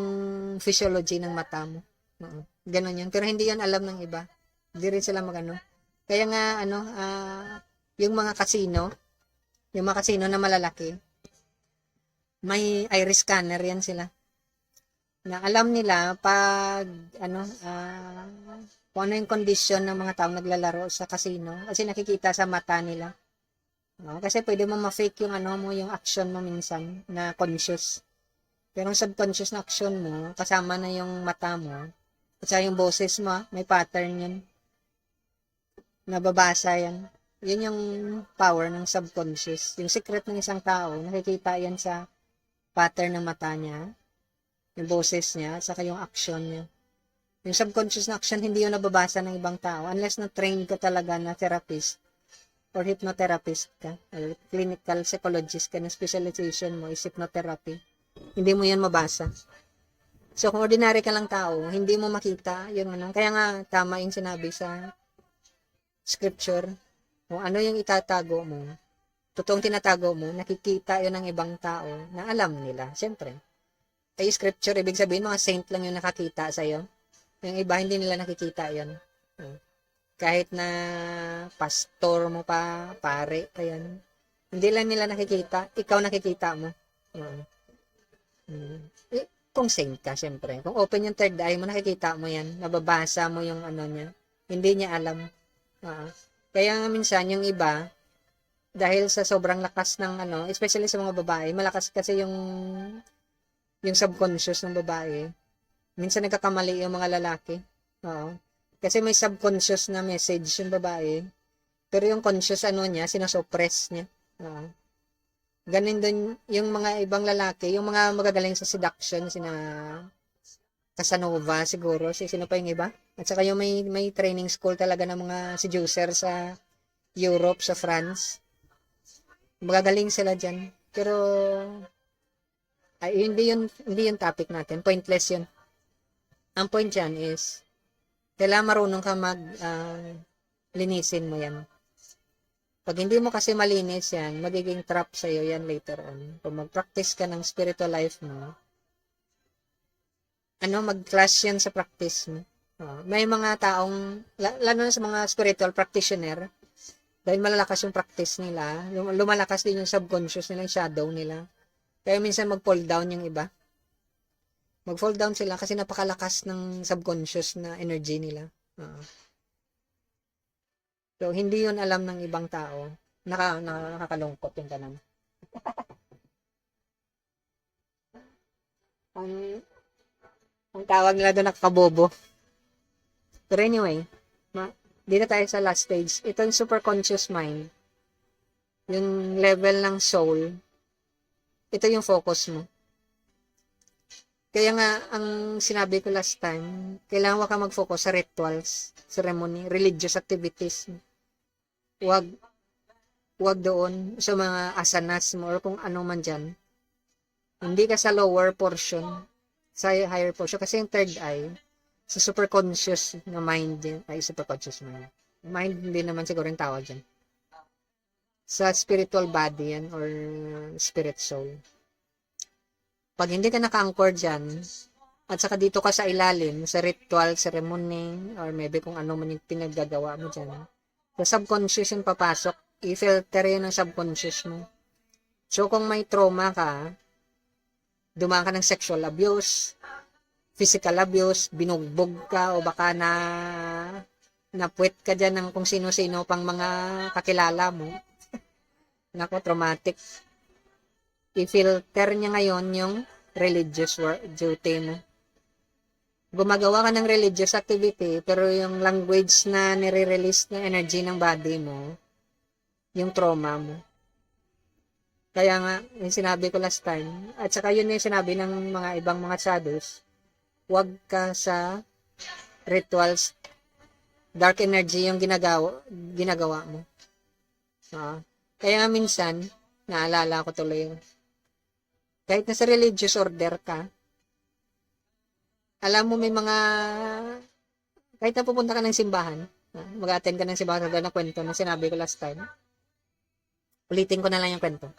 Speaker 1: physiology ng mata mo. Ganon yun. Pero hindi yun alam ng iba. Hindi rin sila Kaya nga, yung mga kasino na malalaki, may iris scanner yan sila. Na alam nila pag, kung ano yung condition ng mga taong naglalaro sa casino. Kasi nakikita sa mata nila. No? Kasi pwede mo ma-fake yung yung action mo minsan na conscious. Pero yung subconscious na action mo, kasama na yung mata mo, at saka yung boses mo, may pattern yun. Nababasa yan. Yun yung power ng subconscious. Yung secret ng isang tao, nakikita yan sa pattern ng mata niya, yung boses niya, at saka yung action niya. Yung subconscious na action, hindi yun nababasa ng ibang tao unless na-train ka talaga na therapist or hypnotherapist ka or clinical psychologist ka na specialization mo is hypnotherapy. Hindi mo yan mabasa. So, kung ordinary ka lang tao, hindi mo makita yung ano. Kaya nga, tama yung sinabi sa scripture. Kung ano yung itatago mo, totoong tinatago mo, nakikita yun ng ibang tao na alam nila. Siyempre. Ay, scripture, ibig sabihin, mga saint lang yung nakakita sa'yo. Yung iba, hindi nila nakikita yun. Kahit na pastor mo pa, pare, ayan. Hindi lang nila nakikita, ikaw nakikita mo. Kung saint ka, syempre. Kung open yung third eye mo, nakikita mo yan. Nababasa mo yung ano niya. Hindi niya alam. Kaya nga minsan, yung iba, dahil sa sobrang lakas ng ano, especially sa mga babae, malakas kasi yung subconscious ng babae. Minsan nagkakamali yung mga lalaki. Kasi may subconscious na message yung babae. Pero yung conscious ano niya, sinasuppress niya. Ganun din yung mga ibang lalaki, yung mga magagaling sa seduction, sina Casanova siguro, sino pa yung iba? At saka yung may training school talaga ng mga seducer sa Europe, sa France. Magagaling sila dyan. Pero hindi yun topic natin. Pointless yun. Ang point dyan is kailangan marunong ka linisin mo yan. Pag hindi mo kasi malinis yan, magiging trap sa'yo yan later on. Kung mag-practice ka ng spiritual life mo, mag-clash yan sa practice mo. May mga taong, lalo na sa mga spiritual practitioner, dahil malalakas yung practice nila, lumalakas din yung subconscious nila, yung shadow nila. Kaya minsan mag-fall down yung iba. Mag-fall down sila kasi napakalakas ng subconscious na energy nila. So, hindi yun alam ng ibang tao. Nakakalungkot yung ganun. ang tawag nila doon nakakabobo. Pero anyway, dito tayo sa last stage. Ito yung super conscious mind. Yung level ng soul. Ito yung focus mo. Kaya nga, ang sinabi ko last time, kailangan ka mag-focus sa rituals, ceremony, religious activities. Huwag doon sa mga asanas mo or kung ano man dyan. Hindi ka sa lower portion, sa higher portion. Kasi yung third eye, sa super conscious na mind din, super conscious mind. Mind din naman siguro yung tawag dyan. Sa spiritual body yan or spirit soul. Pag hindi ka naka-anchor dyan, at saka dito ka sa ilalim, sa ritual, ceremony, or maybe kung ano man yung pinaggagawa mo dyan, sa subconscious yung papasok, i-filter yun ng subconscious mo. So, kung may trauma ka, dumaan ka ng sexual abuse, physical abuse, binugbog ka, o baka napuwet ka dyan ng kung sino-sino pang mga kakilala mo, nako, traumatic. I-filter niya ngayon yung religious duty mo. Gumagawa ka ng religious activity, pero yung language na nire-release ng energy ng body mo, yung trauma mo. Kaya nga, yung sinabi ko last time, at saka yun yung sinabi ng mga ibang mga shadows, huwag ka sa rituals, dark energy yung ginagawa mo. Kaya nga minsan, naalala ko tuloy yung kahit nasa religious order ka, alam mo may mga, kahit na pupunta ka ng simbahan, mag-attend ka ng simbahan, kagaya ng kwento na sinabi ko last time, ulitin ko na lang yung kwento.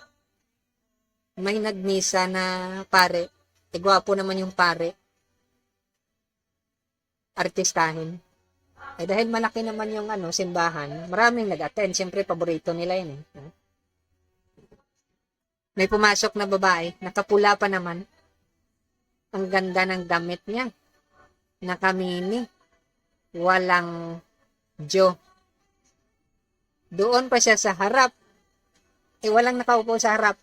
Speaker 1: May nagmisa na pare, gwapo naman yung pare, artistahin. Dahil malaki naman yung simbahan, maraming nag-attend, siyempre paborito nila yun . May pumasok na babae, nakapula pa naman. Ang ganda ng damit niya. Nakamini. Walang Diyo. Doon pa siya sa harap. Walang nakaupo sa harap.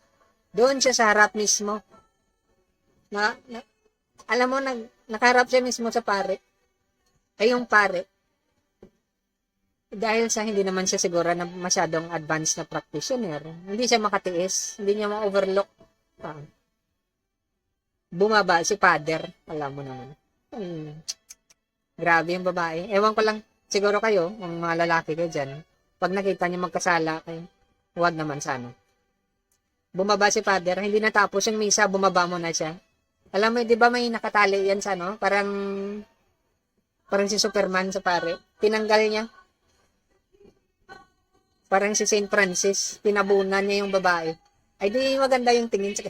Speaker 1: Doon siya sa harap mismo. Alam mo, nakaharap siya mismo sa pare. Yung pare, dahil sa hindi naman siya siguro na masyadong advanced na practitioner, hindi siya makatiis, hindi niya ma-overlook. Bumaba si father, alam mo naman. Grabe yung babae. Ewan ko lang, siguro kayo, mga lalaki kayo dyan, pag nakita niyo magkasala kayo, huwag naman sana. Bumaba si Father, hindi natapos yung misa, bumaba mo na siya. Alam mo, di ba may nakatali yan sa ano? Parang si Superman sa pare. Tinanggal niya. Parang si Saint Francis. Tinabunan niya yung babae. Ay di maganda yung tingin sa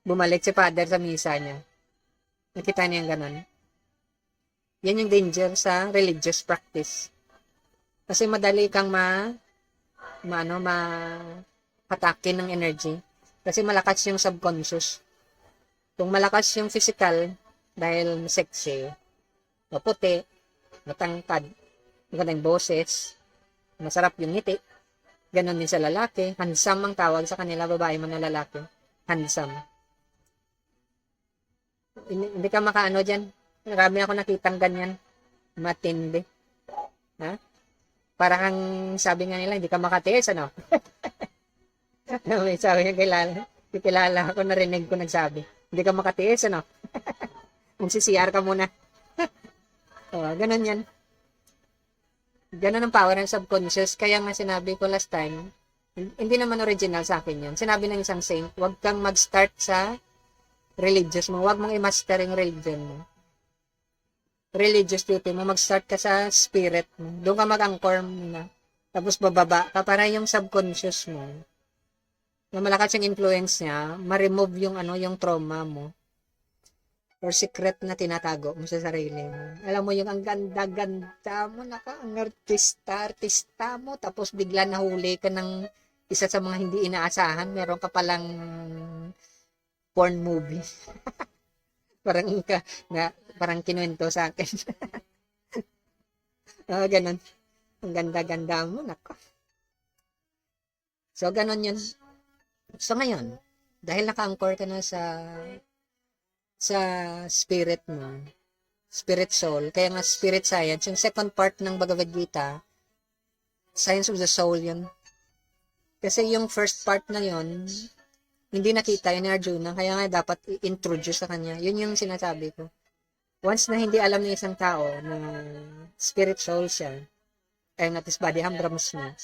Speaker 1: bumalik si Father sa misa niya. Nakita niya yung ganun. Yan yung danger sa religious practice. Kasi madali kang hatakin ng energy. Kasi malakas yung subconscious. Kung malakas yung physical, dahil sexy, maputi, matangkad, magandang boses, masarap yung ngiti, ganon din sa lalaki, handsome ang tawag sa kanila, babae man na lalaki, handsome. Hindi ka makaano dyan. Marami ako nakitang ganyan. Matindi. Ha? Para kang sabi nga nila, hindi ka makatiis, ano? May sabi niya kilala ako, narinig ko nagsabi. Hindi ka makatiis, ano? Mag-CCR ka muna. Ganun yan. Ganun ang power ng subconscious. Kaya nga sinabi ko last time, hindi naman original sa akin yun. Sinabi ng isang saint, huwag kang mag-start sa religious mo. Huwag mong i-master yung religion mo. Religious duty mo, mag-start ka sa spirit mo. Doon ka mag-anchor na. Tapos bababa ka para yung subconscious mo, na malakas yung influence niya, ma-remove yung yung trauma mo or secret na tinatago mo sa sarili mo. Alam mo yung ang ganda-ganda mo, ang artista mo, tapos bigla nahuli ka ng isa sa mga hindi inaasahan, meron ka palang porn movie. Parang kinuwento sa akin. Ganun. Ang ganda-ganda mo, nako. So, ganun yun. So, ngayon, dahil naka-anchor ka na sa spirit mo, spirit soul, kaya nga spirit science, yung second part ng Bhagavad Gita, science of the soul yun. Kasi yung first part na yun, hindi nakita yun ni Arjuna, kaya nga dapat i-introduce sa kanya. Yun yung sinasabi ko. Once na hindi alam ng isang tao na spirit soul siya, ay not his body, hambrams mo,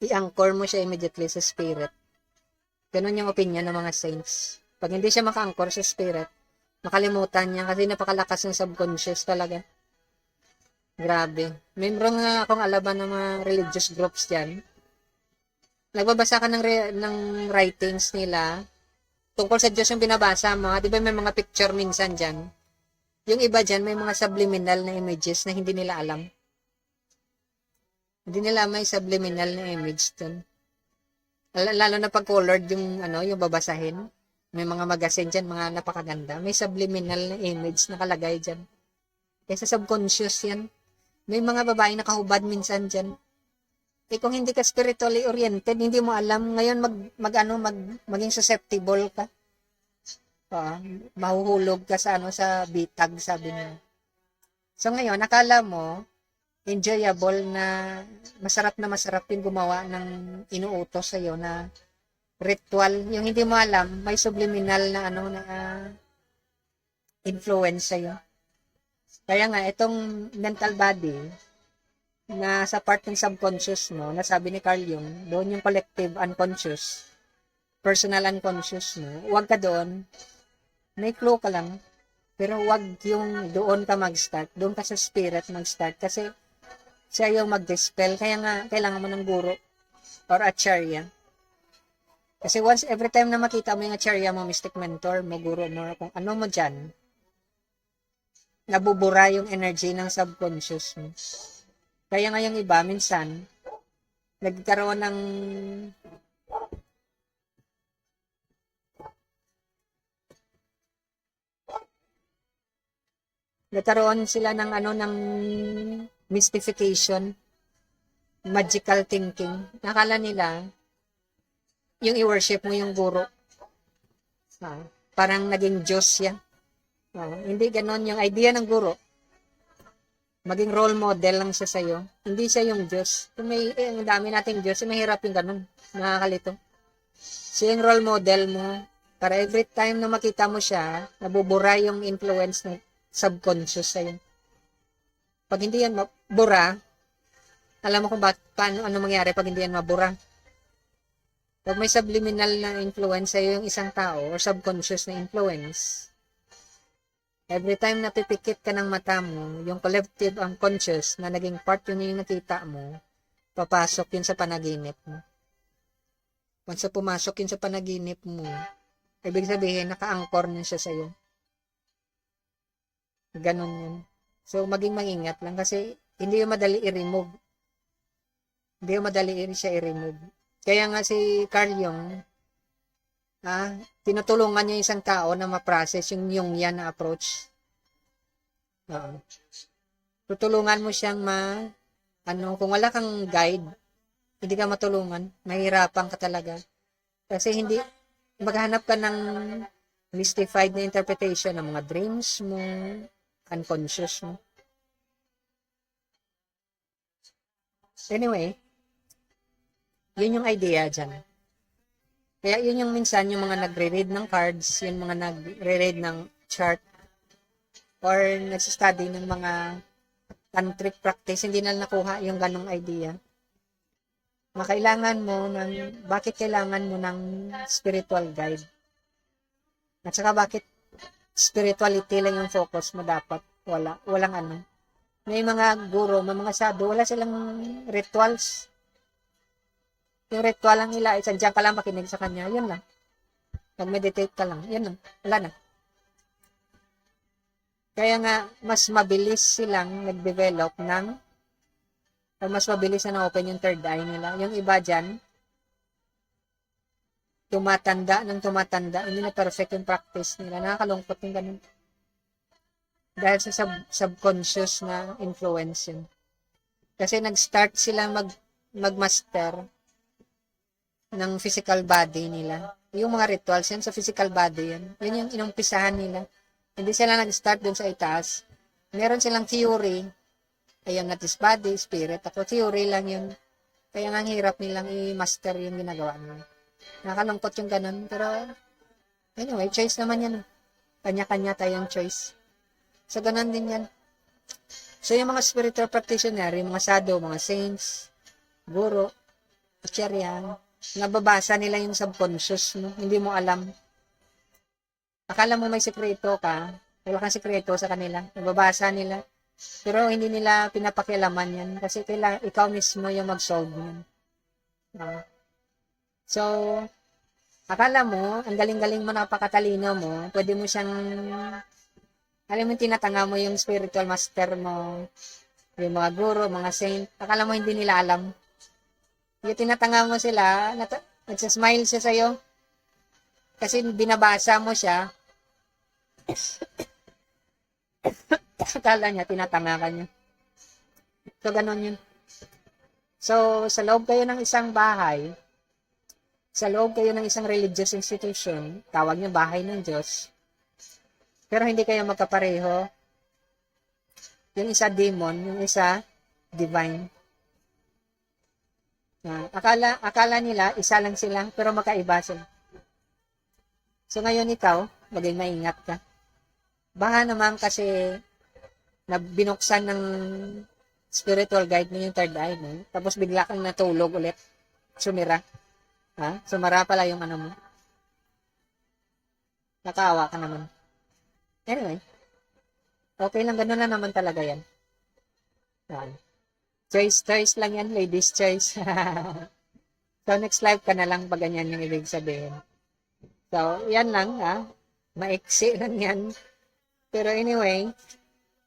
Speaker 1: i-anchor mo siya immediately sa spirit. Ganun yung opinion ng mga saints. Pag hindi siya maka-anchor sa spirit, makalimutan niya kasi napakalakas ng subconscious talaga. Grabe. Membro nga akong alaban ng mga religious groups dyan. Nagbabasa ka ng writings nila tungkol sa Diyos yung binabasa mo. Di ba may mga picture minsan dyan? Yung iba dyan, may mga subliminal na images na hindi nila alam. Hindi nila may subliminal na image dun. Lalo na pag colored yung babasahin. May mga magazine dyan, mga napakaganda. May subliminal na image nakalagay dyan. Kaya sa subconscious yan. May mga babae nakahubad minsan dyan. Kung hindi ka spiritually oriented, hindi mo alam. Ngayon, maging susceptible ka. Mahuhulog ka sa bitag, sabi niya. So ngayon, akala mo, enjoyable na masarap yung gumawa ng inuutos sa'yo na ritual. Yung hindi mo alam, may subliminal na influence sa'yo. Kaya nga, itong mental body, na sa part ng subconscious mo, nasabi ni Carl Jung, doon yung collective unconscious, personal unconscious mo, huwag ka doon, may clue ka lang, pero huwag yung doon ka mag-start, doon ka sa spirit mag-start, kasi siya yung mag-dispel, kaya nga, kailangan mo ng guro, or acharya. Kasi every time na makita mo yung acharya mo, mystic mentor mo, guro mo, kung ano mo dyan, nabubura yung energy ng subconscious mo. Kaya nga yung iba, minsan, nagkaroon sila ng mystification, magical thinking. Nakala nila, yung i-worship mo yung guro. Parang naging Diyos yan. Hindi ganon yung idea ng guro. Maging role model lang siya sa'yo. Hindi siya yung Diyos. Kung ang dami nating Diyos, mahirap yung ganon. Nakakalito. Siya yung role model mo. Para every time na makita mo siya, nabubura yung influence ng subconscious sa'yo. Pag hindi yan mabura, alam mo kung ano mangyari pag hindi yan mabura. Pag may subliminal na influence sa'yo yung isang tao or subconscious na influence, every time na pipikit ka ng mata mo, yung collective unconscious na naging part yun yung nakita mo, papasok yun sa panaginip mo. Once pumasok yun sa panaginip mo, ibig sabihin, naka-anchor na siya sa'yo. Ganon yun. So, maging maingat lang kasi hindi yung madali i-remove. Hindi yung madali siya i-remove. Kaya nga si Carl Jung, tinutulungan niya isang tao na ma-process yung Jungian na approach. Tutulungan mo siyang kung wala kang guide, hindi ka matulungan, mahirapan ka talaga. Kasi hindi, maghanap ka ng mystified na interpretation ng mga dreams mo, unconscious mo. Anyway, yun yung idea dyan. Kaya yun yung minsan yung mga nagre-read ng cards, yung mga nagre-read ng chart, or nagsistudy ng mga tantric practice, hindi na nakuha yung ganong idea. Bakit kailangan mo ng spiritual guide? At saka bakit spirituality lang yung focus mo dapat? Walang ano. May mga guro, may mga sadhu, wala silang rituals. Yung ritual lang nila, sadya ka lang makinig sa kanya, yun lang. Mag-meditate ka lang, yun lang. Wala na. Kaya nga, mas mabilis silang nag-develop mas mabilis na na-open yung third eye nila. Yung iba dyan, tumatanda, hindi na perfect yung practice nila. Nakakalungkot yung ganun. Dahil sa subconscious na influence yun. Kasi nag-start sila mag-master ng physical body nila. Yung mga rituals yan sa physical body yan. Yun yung inumpisahan nila. Hindi sila nag-start dun sa itaas. Meron silang theory. Ayun, not this body, spirit. Ako, theory lang yun. Kaya nga hirap nilang i-master yung ginagawa nila. Nakalungkot yung ganun. Pero, anyway, choice naman yan. Kanya-kanya tayong choice. So, ganun din yan. So, yung mga spiritual practitioner, yung mga sadhu, mga saints, guro, acharya, nababasa nila yung subconscious mo. Hindi mo alam. Akala mo may sekreto ka, wala kang sekreto sa kanila. Nababasa nila. Pero hindi nila pinapakialaman yan kasi ikaw mismo yung mag-solve yan. So, akala mo, ang galing-galing mo, napakatalino mo, pwede mo siyang, alam mo, tinatanga mo yung spiritual master mo, yung mga guro, mga saint, akala mo hindi nila alam. Yung tinatanga mo sila, nagsasmile siya sa'yo, kasi binabasa mo siya, akala niya, tinatanga ka niya. So, ganun yun. So, sa loob kayo ng isang bahay, sa loob kayo ng isang religious institution, tawag niyo bahay ng Diyos, pero hindi kayo magkapareho. Yung isa demon, yung isa divine. Akala nila, isa lang sila, pero magkaiba sila. So, ngayon ikaw, maging maingat ka. Baka naman kasi na binuksan ng spiritual guide mo yung third eye mo, tapos bigla kang natulog ulit, sumira. Sumara pala yung ano mo. Nakaawa ka naman. Anyway, okay lang, ganun lang naman talaga yan. Choice lang yan, ladies choice. So, next live ka na lang pag ganyan yung ibig sabihin. So, yan lang, maiksi lang yan. Pero anyway,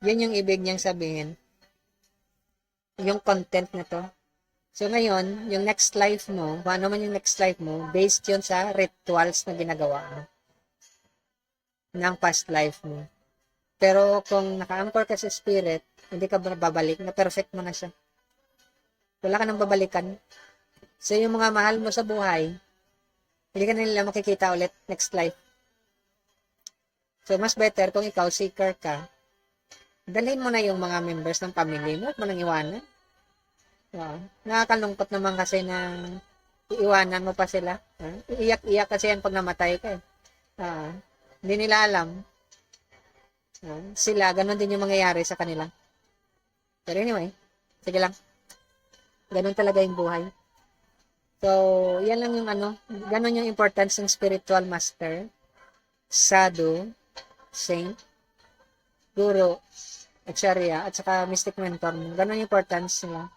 Speaker 1: yun yung ibig niyang sabihin. Yung content na to. So ngayon, yung next life mo, kung ano man yung next life mo, based yun sa rituals na ginagawa mo ng past life mo. Pero kung naka-anchor ka sa spirit, hindi ka babalik, na perfect mo na siya. Wala ka nang babalikan. So yung mga mahal mo sa buhay, hindi ka na nila makikita ulit next life. So mas better kung ikaw seeker ka, dalhin mo na yung mga members ng family mo at mo nang iwanan. Nakakalungkot naman kasi na iiwanan mo pa sila. Iiyak-iyak kasi yan pag namatay ka. Hindi nila alam. Sila, ganun din yung mangyayari sa kanila. Pero anyway, sige lang. Ganun talaga yung buhay. So So, yan lang yung ano, ganun yung importance ng spiritual master, sadhu, saint, guru, acharya, at saka mystic mentor mo. Ganun yung importance nila.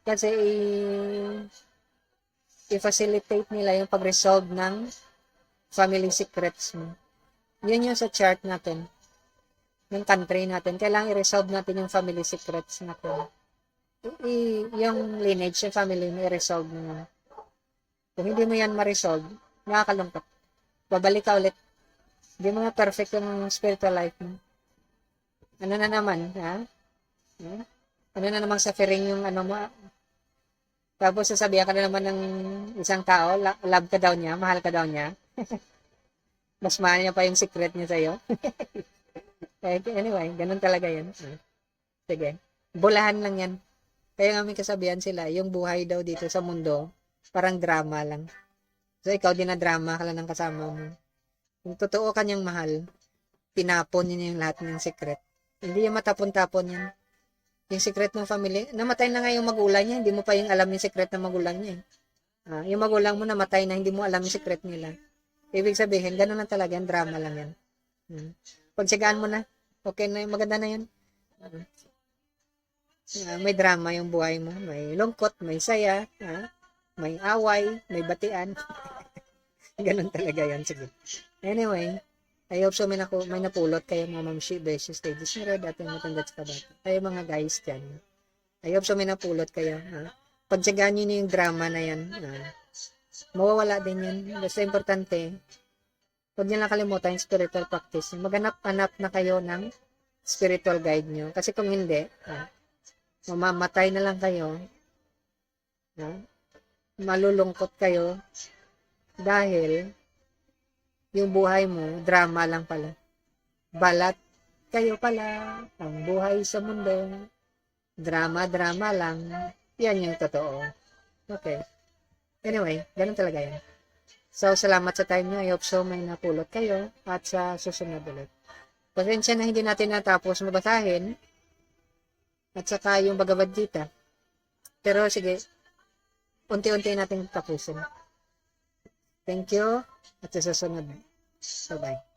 Speaker 1: Kasi i-facilitate nila yung pag-resolve ng family secrets mo. Yun yung sa chart natin, ng country natin. Kailangan i-resolve natin yung family secrets natin. Yung lineage, yung family mo, i-resolve mo. Kung hindi mo yan ma-resolve, nakakalungkot. Babalik ka ulit. Hindi mo na perfect yung spiritual life mo. Ano na naman, ha? Ano na namang suffering yung ano mo. Tapos sasabihan ka na naman ng isang tao, love ka daw niya, mahal ka daw niya. Mas mahal niya pa yung secret niya sa'yo. Anyway, ganun talaga yan. Sige. Bulahan lang yan. Kaya nga may kasabihan sila, yung buhay daw dito sa mundo, parang drama lang. So, ikaw dinadrama ka lang ng kasama mo. Kung totoo kanyang mahal, pinapon niya yung lahat ng secret. Hindi yung matapon-tapon yan. Yung secret ng family, namatay na nga yung magulang niya, hindi mo pa yung alam yung secret ng magulang niya. Yung magulang mo namatay na, hindi mo alam yung secret nila. Ibig sabihin, gano'n lang talaga, yung drama lang yan. Pagsigaan mo na, okay na yun, maganda na yun. May drama yung buhay mo, may lungkot, may saya, may away, may batian. Ganun talaga yan, sige. Anyway, I hope so may napulot kayo mga mamshi, beses, ladies, nila dati matandats ka bata. Kayo mga guys dyan. I hope so may napulot kayo. Pagtsagaan nyo yung drama na yan, mawawala din yan. Basta importante, huwag nyo lang kalimutan yung spiritual practice. Maghanap-hanap na kayo ng spiritual guide nyo. Kasi kung hindi, mamamatay na lang kayo, malulungkot kayo, dahil yung buhay mo, drama lang pala. Balat kayo pala, ang buhay sa mundo, drama-drama lang, yan yung totoo. Okay. Anyway, ganun talaga yan. So, salamat sa time nyo. I hope so may napulot kayo at sa susunod ulit. Pasensya na hindi natin natapos mabasahin at saka yung Bhagavad Gita. Pero sige, unti-unti natin tapusin. Thank you at sa susunod. Bye-bye.